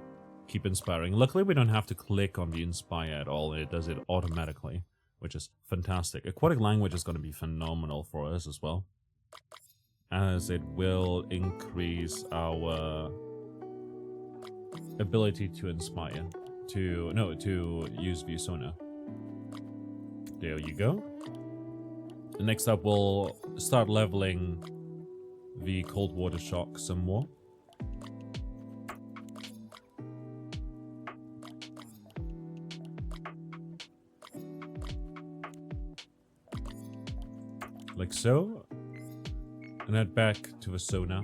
keep inspiring. Luckily, we don't have to click on the inspire at all. It does it automatically, which is fantastic. Aquatic language is going to be phenomenal for us as well, as it will increase our ability to inspire, to use view sonar. There you go. And next up, we'll start leveling the cold water shock some more. Like so. And head back to the sonar.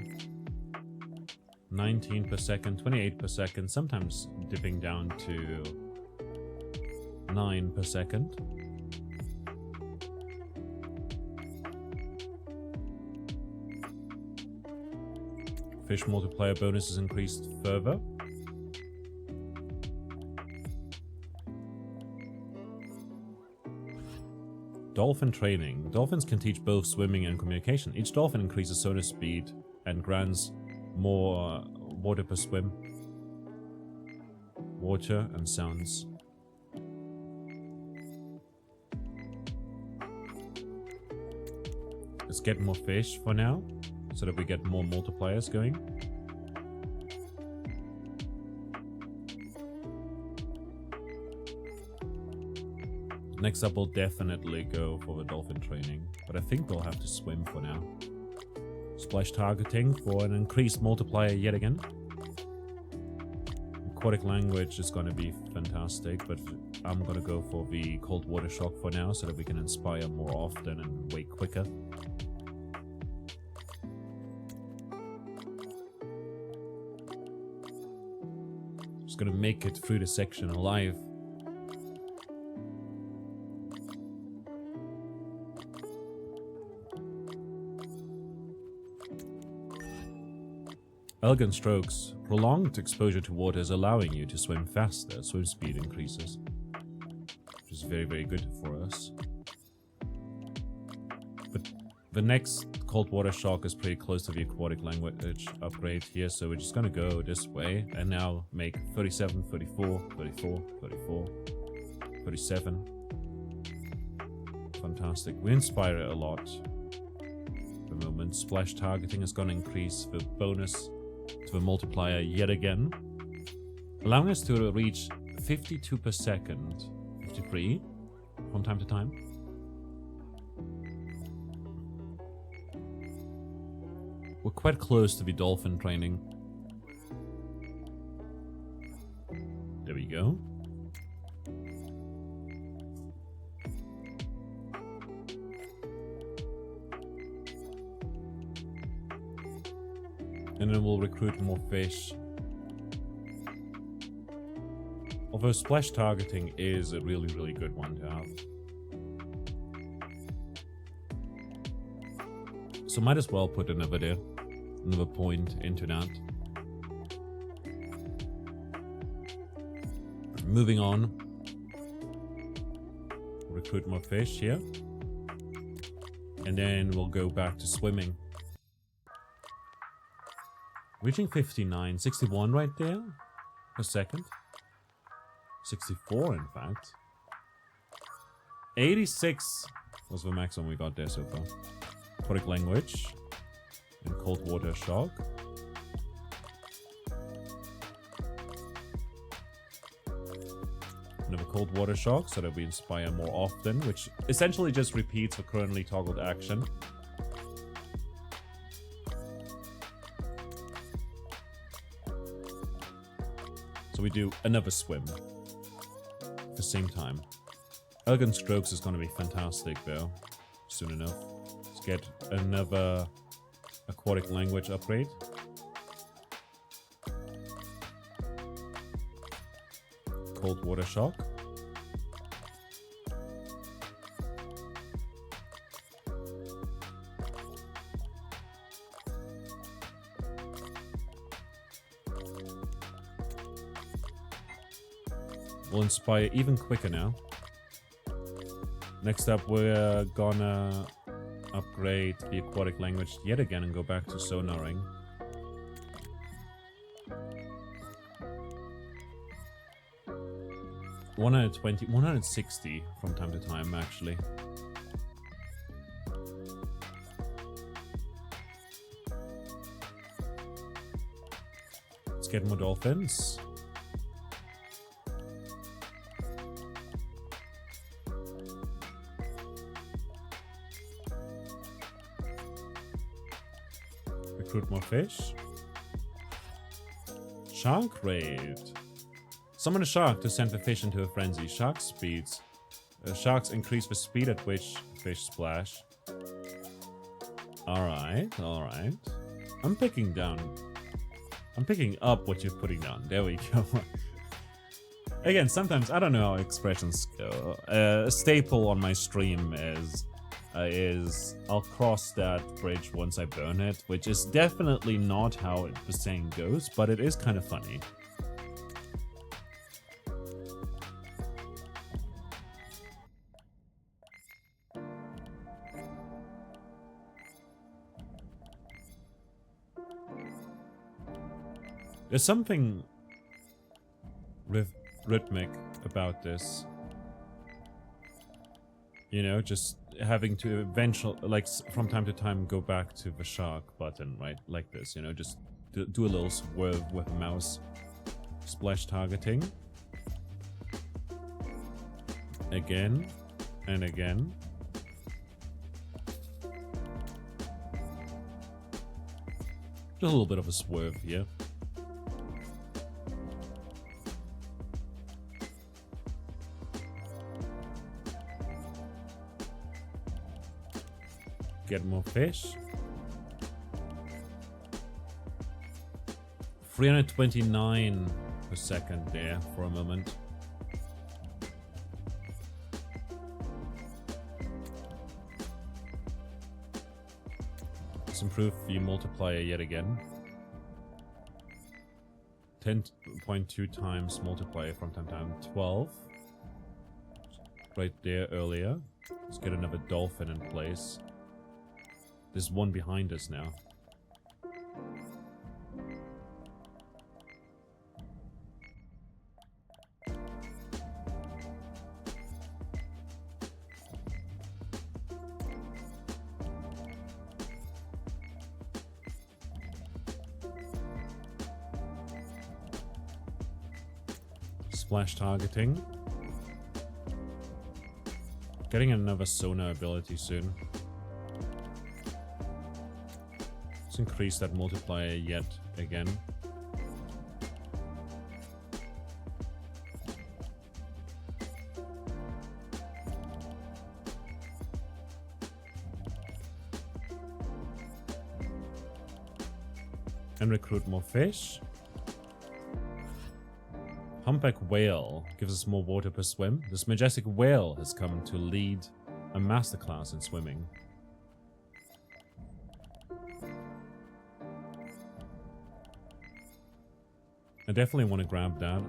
19 per second, 28 per second, sometimes dipping down to 9 per second. Fish multiplier bonus is increased further. Dolphin training. Dolphins can teach both swimming and communication. Each dolphin increases sonar speed and grants more water per swim. Water and sounds. Let's get more fish for now, so that we get more multipliers going. Next up, we'll definitely go for the dolphin training, but I think we'll have to swim for now. Splash targeting for an increased multiplier yet again. Aquatic language is going to be fantastic, but I'm going to go for the cold water shock for now, so that we can inspire more often and way quicker. Just gonna make it through the section alive. Elegant strokes. Prolonged exposure to water is allowing you to swim faster. Swim speed increases. Which is very, very good for us. But the next cold water shock is pretty close to the aquatic language upgrade here, so we're just gonna go this way and now make 37, 34, 34, 34, 37. Fantastic. We inspire it a lot. At the moment, splash targeting is gonna increase the bonus to the multiplier yet again, allowing us to reach 52 per second, 53 from time to time. We're quite close to the dolphin training. There we go. And then we'll recruit more fish. Although splash targeting is a really, really good one to have. So might as well put another point into that. Moving on. Recruit more fish here. And then we'll go back to swimming. Reaching 59, 61 right there per second. 64 in fact. 86 was the maximum we got there so far. Aquatic language and cold water shock. Another cold water shock so that we inspire more often, which essentially just repeats the currently toggled action. So we do another swim at the same time. Elegant strokes is going to be fantastic though, soon enough. Let's get another aquatic language upgrade. Cold water shock. Will inspire even quicker now. Next up, we're gonna upgrade the aquatic language yet again and go back to sonaring. $120, $160 from time to time, actually. Let's get more dolphins. Recruit more fish. Shark raid. Summon a shark to send the fish into a frenzy. Sharks increase the speed at which fish splash. Alright, alright. I'm picking up what you're putting down. There we go. Again, sometimes I don't know how expressions go. A staple on my stream is I'll cross that bridge once I burn it, which is definitely not how the saying goes, but it is kind of funny. There's something rhythmic about this. You know, just having to eventually, like, from time to time go back to the shark button, right? Like this, you know, just do a little swerve with the mouse. Splash targeting. Again and again. Just a little bit of a swerve here. Get more fish. 329 per second there for a moment. Let's improve the multiplier yet again. 10.2 times multiplier from time to time. 12. Right there earlier. Let's get another dolphin in place. There's one behind us now. Splash targeting. Getting another sonar ability soon. Let's increase that multiplier yet again. And recruit more fish. Humpback whale gives us more water per swim. This majestic whale has come to lead a masterclass in swimming. I definitely want to grab that.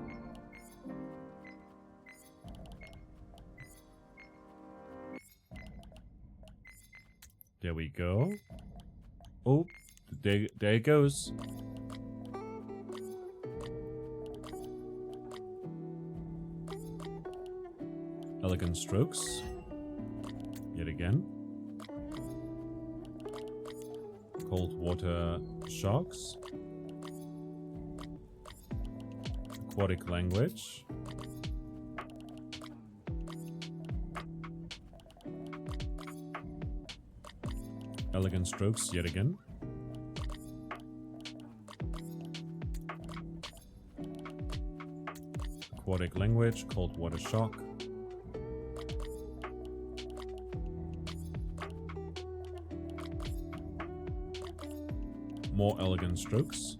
There we go. Oh, there it goes. Elegant strokes. Yet again. Cold water sharks. Aquatic language. Elegant strokes yet again. Aquatic language, cold water shark. More elegant strokes.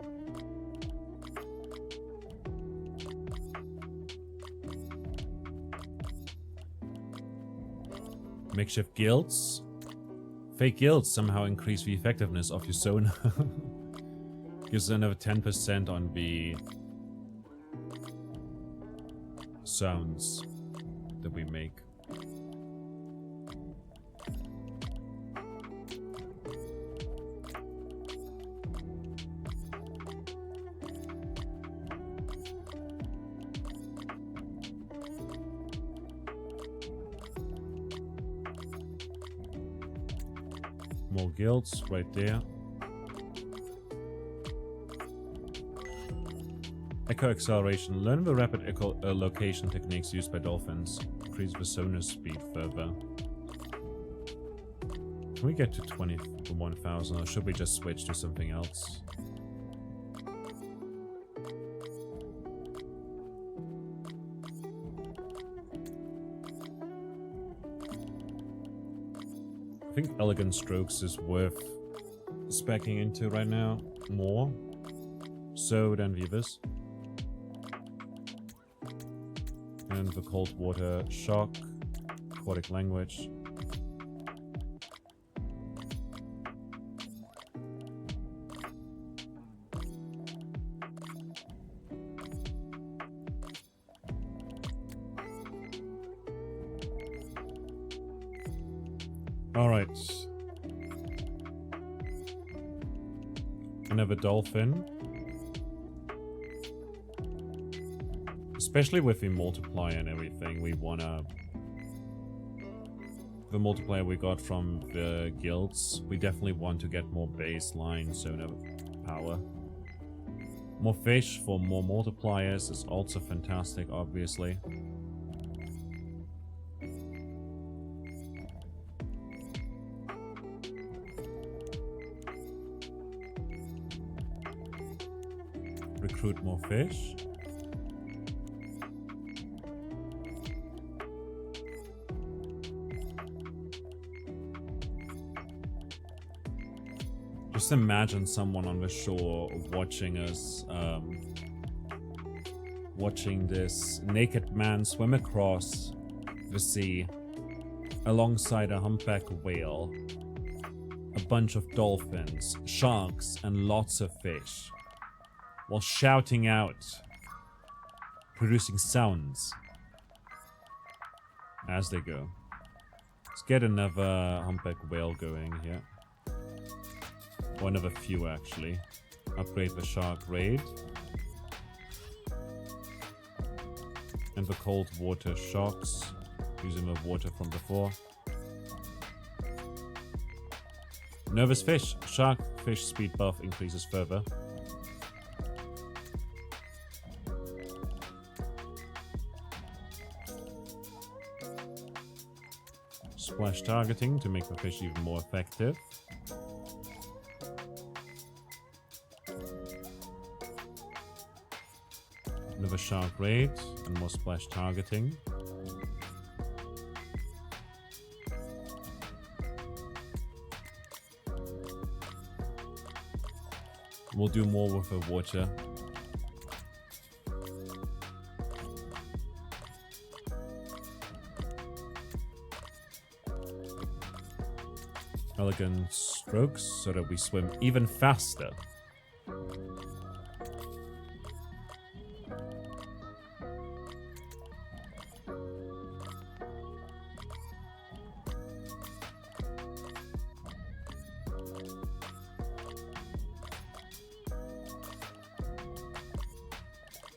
Makeshift guilds. Fake guilds somehow increase the effectiveness of your sonar. Gives another 10% on the sounds that we make. More guilds right there. Echo acceleration. Learn the rapid echo location techniques used by dolphins. Increase the sonar speed further. Can we get to 21,000 or should we just switch to something else? I think elegant strokes is worth speccing into right now more so than Vivus. And the cold water shock, aquatic language. Alright. Another dolphin. Especially with the multiplier and everything, we wanna... The multiplier we got from the guilds, we definitely want to get more baseline sonar power. More fish for more multipliers is also fantastic, obviously. Recruit more fish. Just imagine someone on the shore watching us, watching this naked man swim across the sea alongside a humpback whale, a bunch of dolphins, sharks, and lots of fish. while shouting out, producing sounds as they go. Let's get another humpback whale going here. One of a few, actually. Upgrade the shark raid. And the cold water shocks, using the water from before. Nervous fish. Shark fish speed buff increases further. Splash targeting to make the fish even more effective. Another shark raid and more splash targeting. We'll do more with the water. Elegant strokes so that we swim even faster.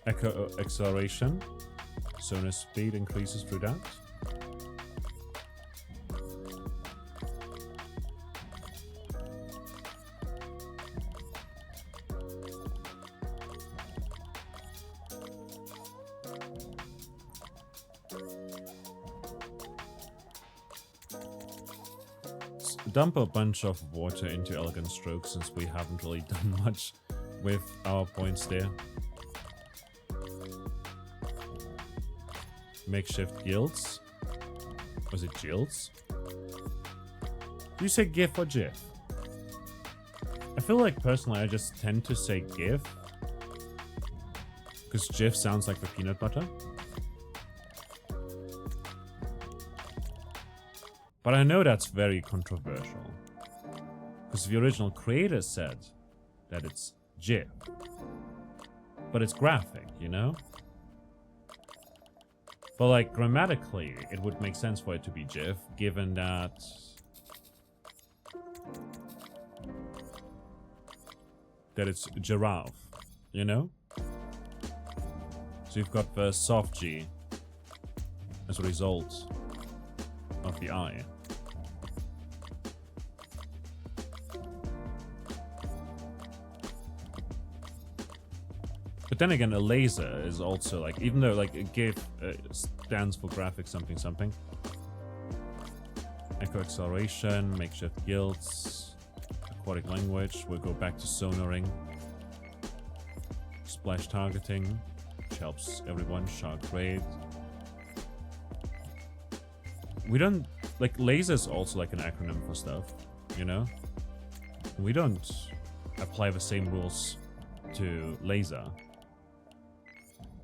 Echo acceleration. Sonar speed increases through that. Dump a bunch of water into elegant strokes since we haven't really done much with our points there. Makeshift guilds. Was it guilds? You say GIF or GIF? I feel like personally I just tend to say GIF. Because GIF sounds like the peanut butter. But I know that's very controversial. Because the original creator said that it's GIF. But it's graphic, you know? But like grammatically, it would make sense for it to be GIF, given that it's giraffe, you know? So you've got the soft G as a result of the I. But then again, a laser is also like, even though like a GIF stands for graphic something something. Echo acceleration, makeshift guilds, aquatic language, we'll go back to sonaring. Splash targeting, which helps everyone, shark raid. We don't, like laser's also like an acronym for stuff, you know? We don't apply the same rules to laser.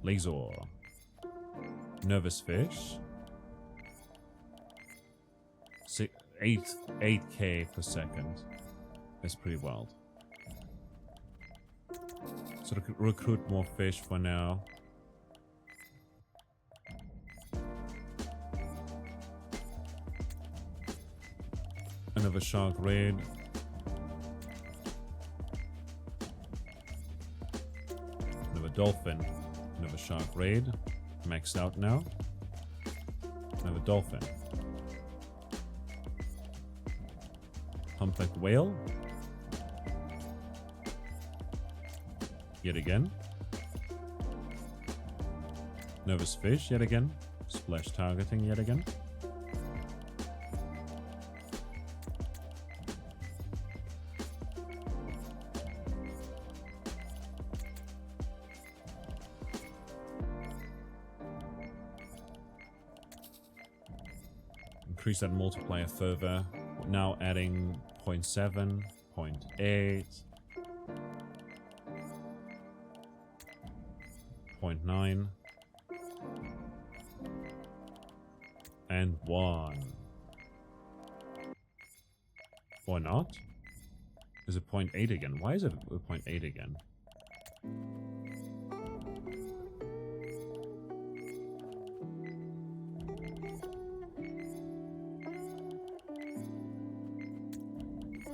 Laser. Nervous fish. 8k per second. That's pretty wild. So recruit more fish for now. Another shark raid. Another dolphin. Another shark raid. Maxed out now. Another dolphin. Humpback whale. Yet again. Nervous fish yet again. Splash targeting yet again. Increase that multiplier further. We're now adding 0.7, 0.8, 0.9, and 1. Or not? Is it 0.8 again? Why is it 0.8 again?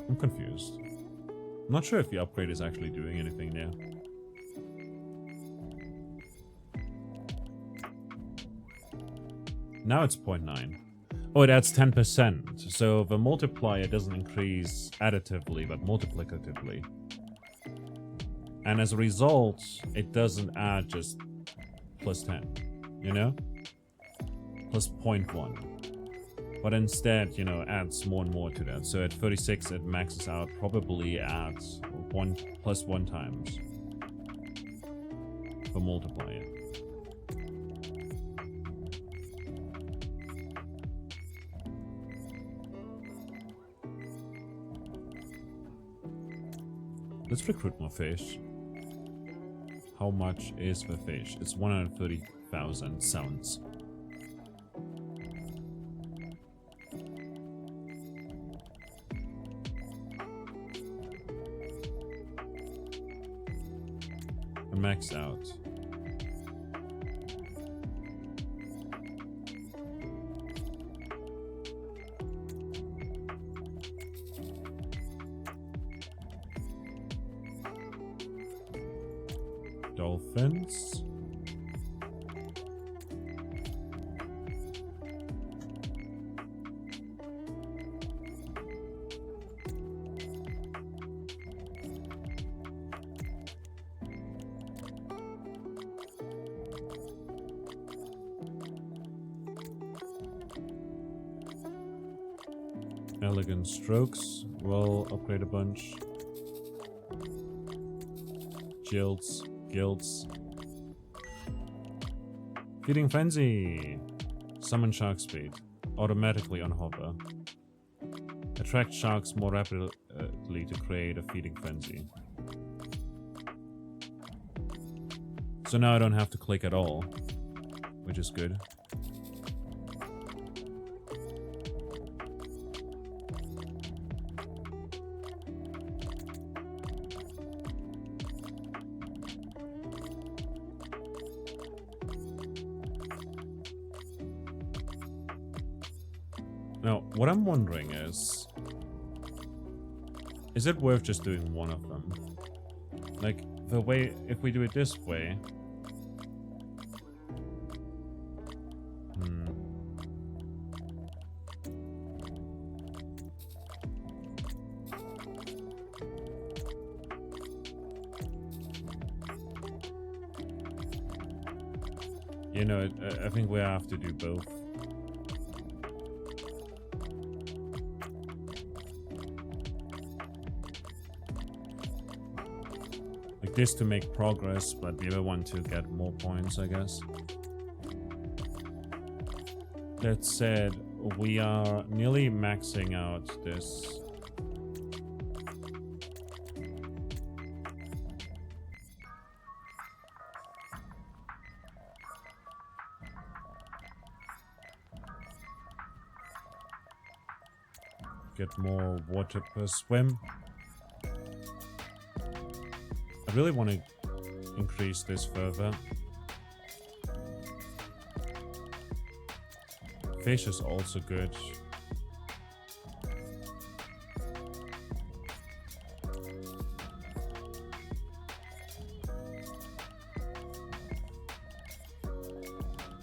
I'm confused. I'm not sure if the upgrade is actually doing anything there. Now it's 0.9. Oh, it adds 10%. So the multiplier doesn't increase additively, but multiplicatively. And as a result, it doesn't add just plus 10, you know? Plus 0.1. But instead, you know, adds more and more to that. So at 36, it maxes out probably at plus 1 times the multiplier. Let's recruit more fish. How much is the fish? It's 130,000 sounds. Max out. Dolphins. Elegant strokes. We'll upgrade a bunch. Jilts. Guilds. Feeding Frenzy. Summon Shark Speed. Automatically on Hopper. Attract sharks more rapidly to create a Feeding Frenzy. So now I don't have to click at all, which is good. Now, what I'm wondering is it worth just doing one of them? Like, the way, if we do it this way... You know, I think we have to do both. Like this to make progress, but the other one to get more points, I guess. That said, we are nearly maxing out this. Get more water per swim. I really want to increase this further. Fish is also good.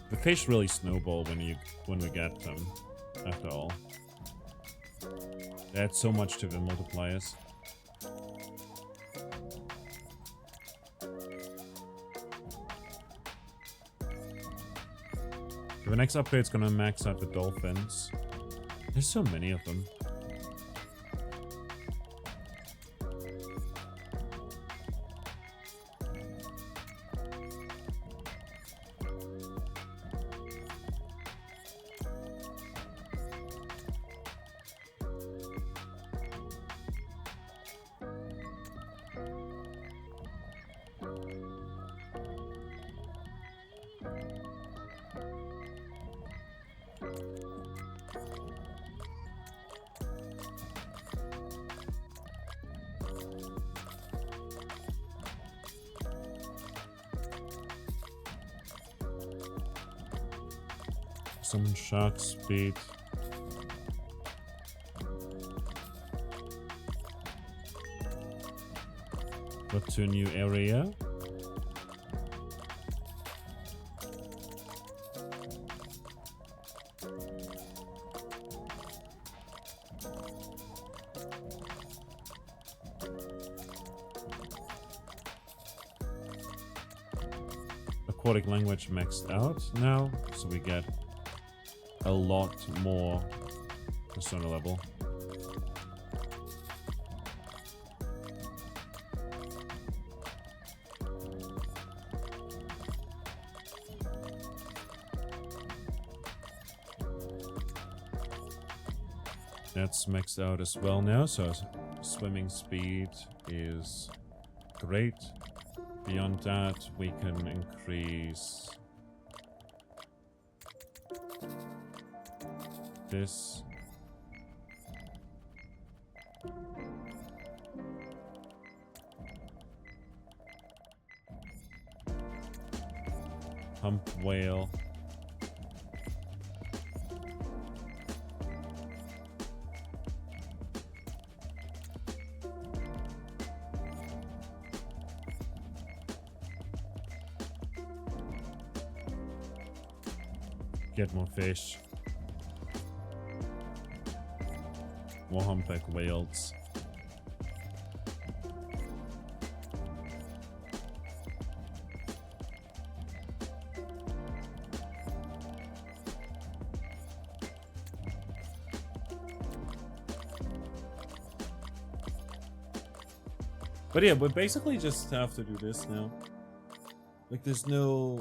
The fish really snowball when we get them, after all. They add so much to the multipliers. The next upgrade is gonna max out the dolphins. There's so many of them. Some shark speed. Got to a new area. Aquatic language maxed out now, so we get a lot more persona level. That's maxed out as well now, so swimming speed is great. Beyond that, we can increase this. Hump whale. Get more fish. More humpback whales. But yeah, we basically just have to do this now. Like, there's no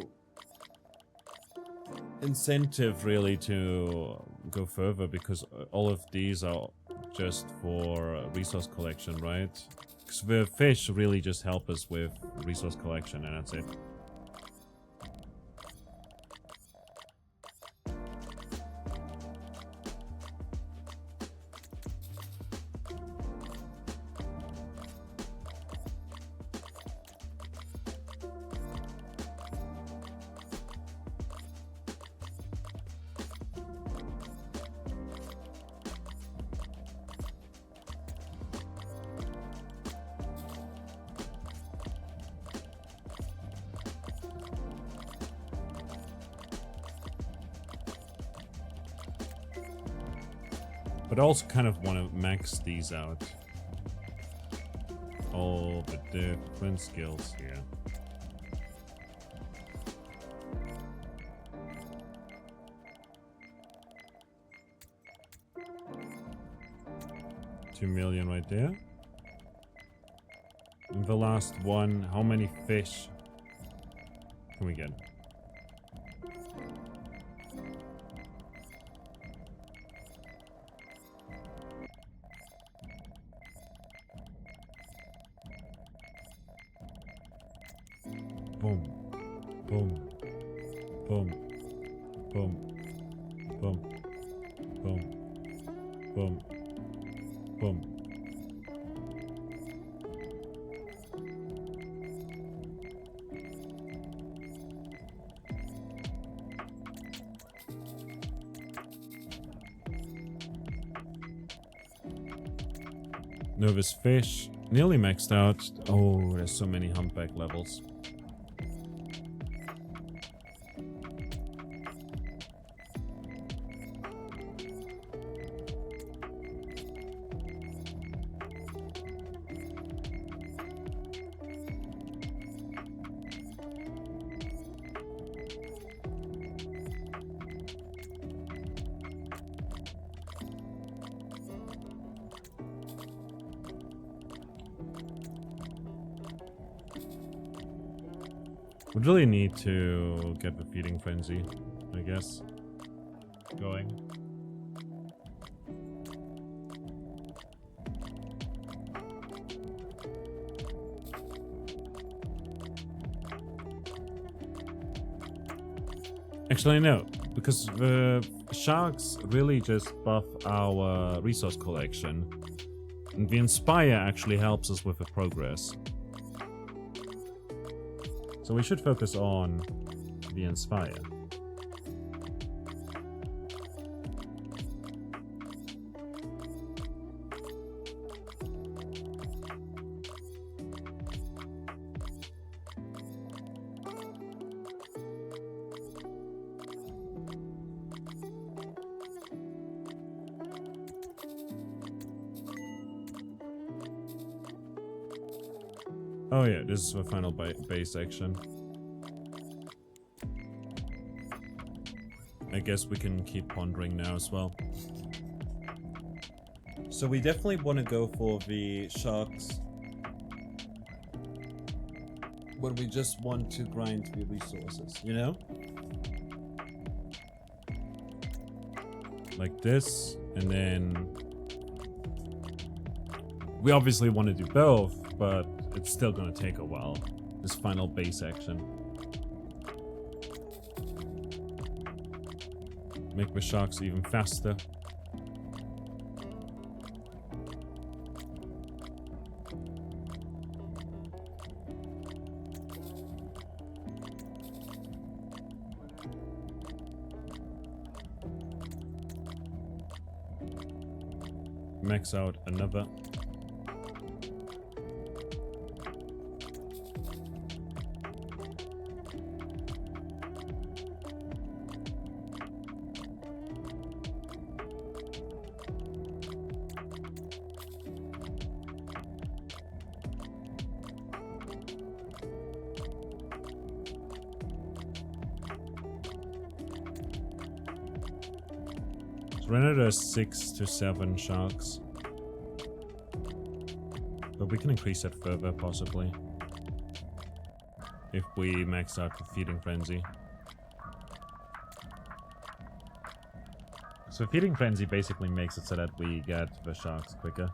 incentive really to go further because all of these are just for resource collection, right? Because the fish really just help us with resource collection and that's it. But I also kind of want to max these out. All the different skills here. $2 million right there. And the last one, how many fish can we get? Boom, boom, boom, boom, boom, boom, boom, boom. Nervous fish, nearly maxed out. Oh, there's so many humpback levels. Would really need to get the feeding frenzy, I guess, going. Actually, no, because the sharks really just buff our resource collection, and the Inspire actually helps us with the progress. So we should focus on the Inspire. Oh yeah, this is the final base action. I guess we can keep pondering now as well. So we definitely want to go for the sharks when we just want to grind the resources, you know? Like this, and then we obviously want to do both, but it's still gonna take a while, this final base action. Make the sharks even faster. Max out another. Renner 6 to 7 sharks. But we can increase that further, possibly. If we max out the feeding frenzy. So feeding frenzy basically makes it so that we get the sharks quicker.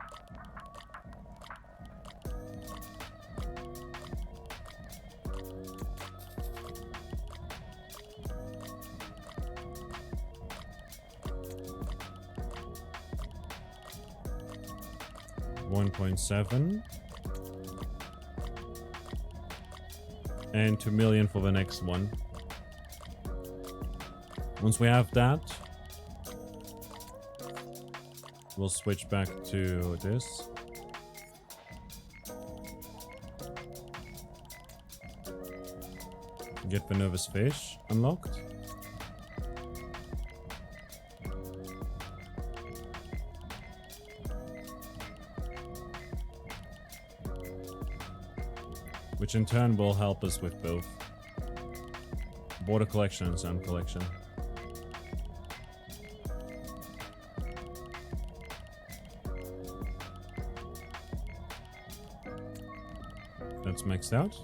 $1.7 and 2 million for the next one. Once we have that, we'll switch back to this. Get the nervous fish unlocked. Which in turn will help us with both water collection and sound collection. That's maxed out.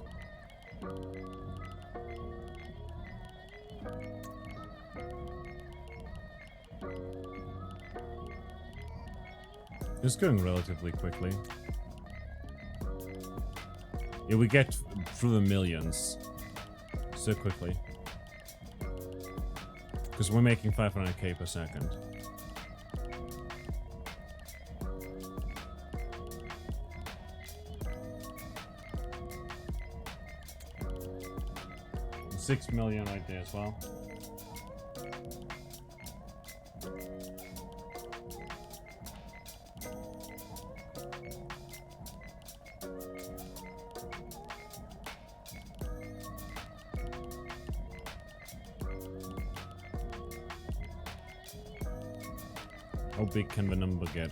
It's going relatively quickly. Yeah, we get through the millions so quickly. Because we're making 500k per second. $6 million right there as well. How big can the number get?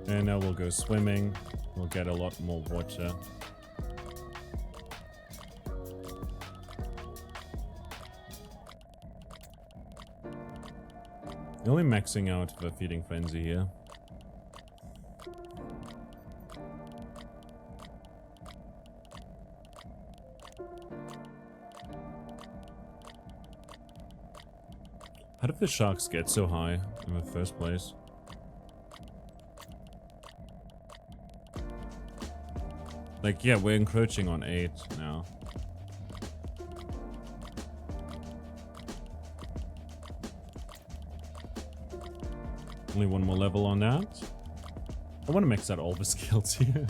And now we'll go swimming. We'll get a lot more water. Only maxing out the feeding frenzy here. How did the sharks get so high in the first place? Like, yeah, we're encroaching on 8 now. Only one more level on that. I want to mix out all the skills here.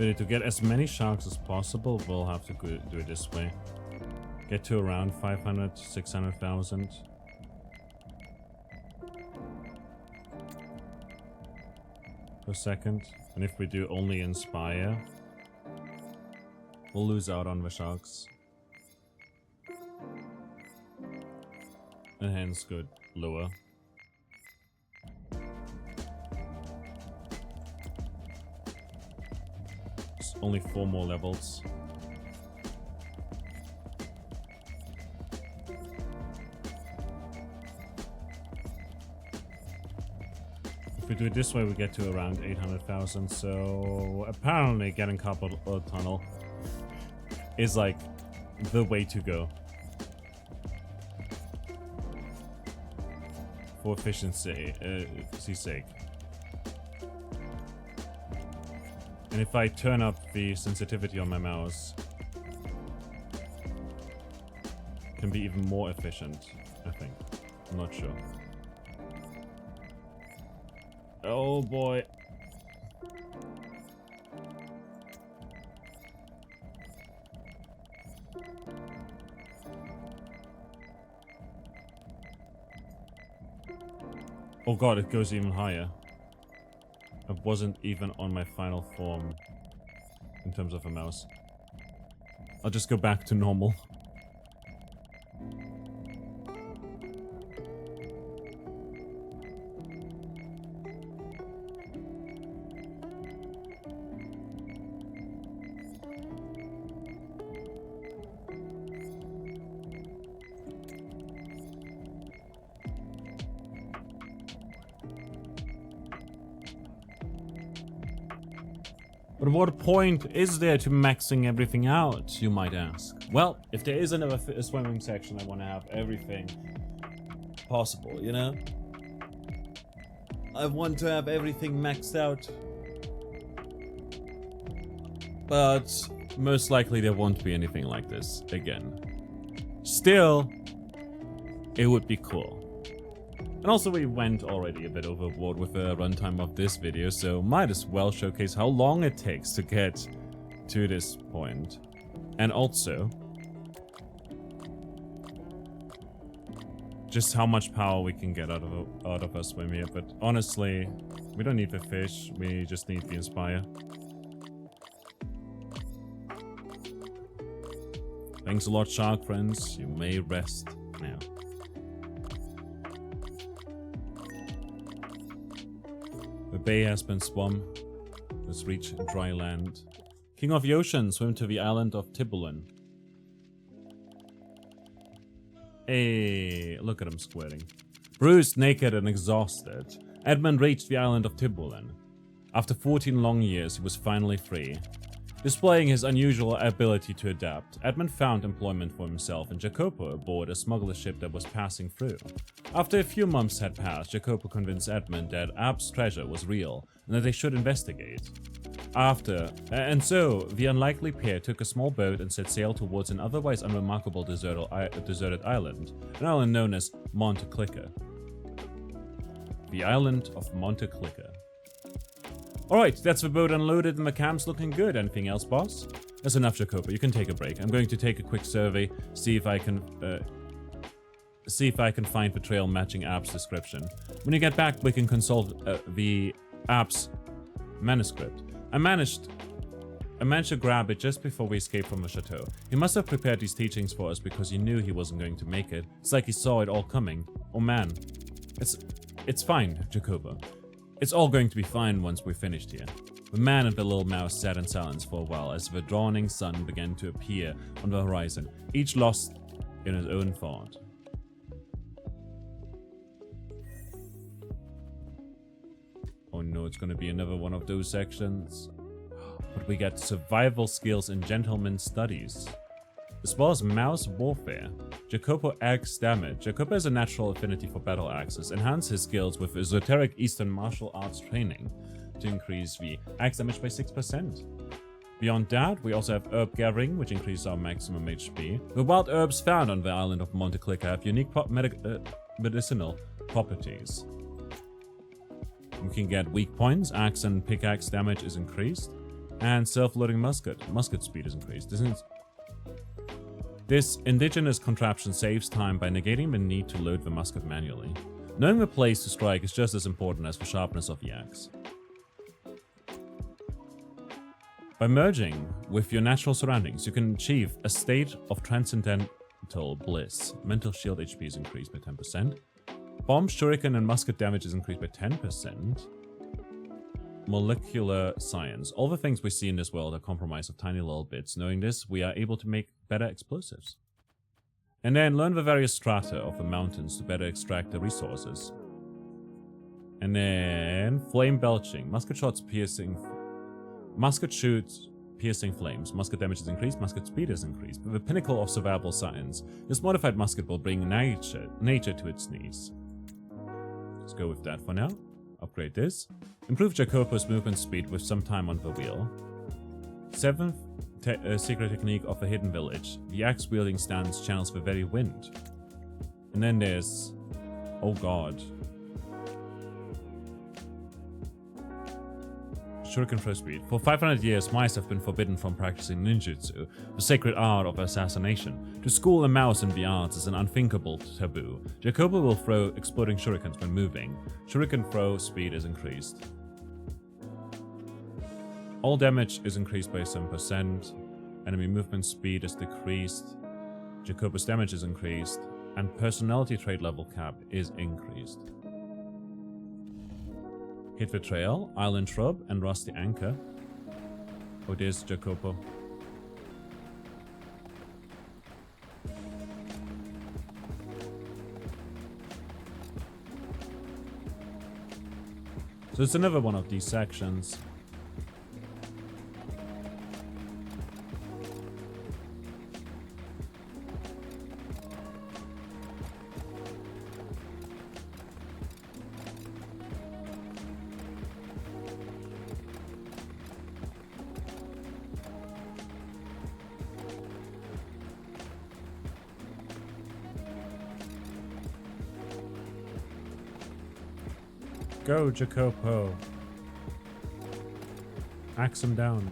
But to get as many sharks as possible, we'll have to do it this way. Get to around 500, 600,000. Per second. And if we do only Inspire, we'll lose out on the sharks. And hence go lower. It's only 4 more levels. If we do it this way, we get to around 800,000. So apparently getting carpal tunnel is like the way to go for efficiency's sake. And if I turn up the sensitivity on my mouse, it can be even more efficient, I think. I'm not sure. Oh boy. Oh god, it goes even higher. I wasn't even on my final form in terms of a mouse. I'll just go back to normal. But what point is there to maxing everything out, you might ask? Well, if there is another swimming section, I want to have everything possible, you know? I want to have everything maxed out. But most likely there won't be anything like this again. Still, it would be cool. And also we went already a bit overboard with the runtime of this video, so might as well showcase how long it takes to get to this point. And also, just how much power we can get out of our swim here. But honestly, we don't need the fish, we just need the Inspire. Thanks a lot, shark friends. You may rest now. The bay has been swum. Let's reach dry land. King of the ocean, swim to the island of Tiburon. Hey, look at him squirting. Bruised, naked, and exhausted, Edmond reached the island of Tiburon. After 14 long years, he was finally free. Displaying his unusual ability to adapt, Edmond found employment for himself and Jacopo aboard a smuggler ship that was passing through. After a few months had passed, Jacopo convinced Edmond that Abbe's treasure was real and that they should investigate. So the unlikely pair took a small boat and set sail towards an otherwise unremarkable deserted island, an island known as Monte Clicker. The island of Monte Clicker. Alright, that's the boat unloaded and the camp's looking good. Anything else, boss? That's enough, Jacopo. You can take a break. I'm going to take a quick survey, see if I can find the trail matching Abbe's description. When you get back, we can consult the Abbe's manuscript. I managed to grab it just before we escaped from the Chateau. He must have prepared these teachings for us because he knew he wasn't going to make it. It's like he saw it all coming. Oh man. It's fine, Jacopo. It's all going to be fine once we're finished here. The man and the little mouse sat in silence for a while as the dawning sun began to appear on the horizon, each lost in his own thought. Oh no, it's gonna be another one of those sections. But we get survival skills in gentleman's studies, as well as mouse warfare. Jacopo axe damage. Jacopo has a natural affinity for battle axes. Enhance his skills with esoteric Eastern martial arts training to increase the axe damage by 6%. Beyond that, we also have herb gathering, which increases our maximum HP. The wild herbs found on the island of Monte Clicker have unique medicinal properties. We can get weak points. Axe and pickaxe damage is increased. And self-loading musket. Musket speed is increased. This indigenous contraption saves time by negating the need to load the musket manually. Knowing the place to strike is just as important as the sharpness of the axe. By merging with your natural surroundings, you can achieve a state of transcendental bliss. Mental shield HP is increased by 10%. Bomb, shuriken, and musket damage is increased by 10%. Molecular science. All the things we see in this world are compromised of tiny little bits. Knowing this, we are able to make better explosives. And then learn the various strata of the mountains to better extract the resources. And then flame belching. Musket shoots piercing flames. Musket damage is increased, musket speed is increased. With the pinnacle of survival science, this modified musket will bring nature to its knees. Let's go with that for now. Upgrade this. Improve Jacopo's movement speed with some time on the wheel. 7th secret technique of the hidden village. The axe wielding stance channels the very wind. And then there's... oh god. Shuriken throw speed. For 500 years, mice have been forbidden from practicing ninjutsu, the sacred art of assassination. To school a mouse in the arts is an unthinkable taboo. Jacopo will throw exploding shurikens when moving. Shuriken throw speed is increased. All damage is increased by 7%. Enemy movement speed is decreased. Jacopo's damage is increased. And personality trait level cap is increased. Hit the trail, island shrub, and rusty anchor. Oh, there's Jacopo. So it's another one of these sections. Go, Jacopo. Axe him down.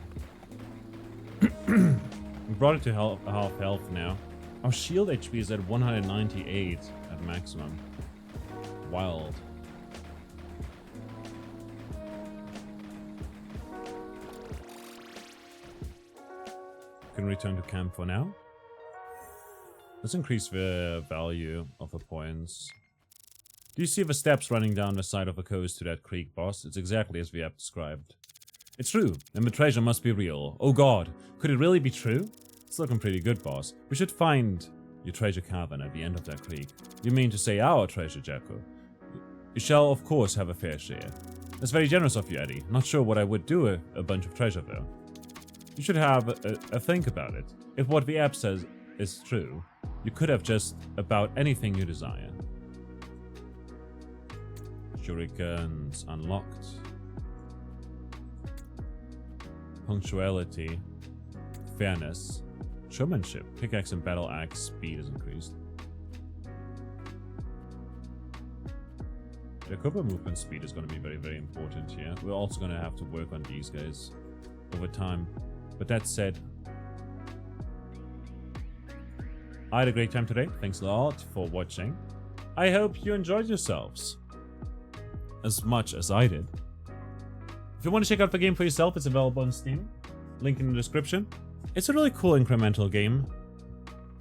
We brought it to half health now. Our shield HP is at 198 at maximum. Wild. Can return to camp for now. Let's increase the value of the points. Do you see the steps running down the side of the coast to that creek, boss? It's exactly as we have described. It's true, and the treasure must be real. Oh god, could it really be true? It's looking pretty good, boss. We should find your treasure cavern at the end of that creek. You mean to say our treasure, Jacko? You shall, of course, have a fair share. That's very generous of you, Eddie. Not sure what I would do with a bunch of treasure, though. You should have a think about it. If what the app says is true, you could have just about anything you desire. Shurikens unlocked. Punctuality. Fairness. Showmanship. Pickaxe and battle axe speed is increased. Jacopo movement speed is going to be very, very important here. We're also going to have to work on these guys over time. But that said, I had a great time today. Thanks a lot for watching. I hope you enjoyed yourselves as much as I did. If you want to check out the game for yourself, it's available on Steam. Link in the description. It's a really cool incremental game.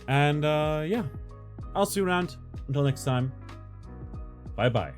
And yeah, I'll see you around. Until next time, bye bye.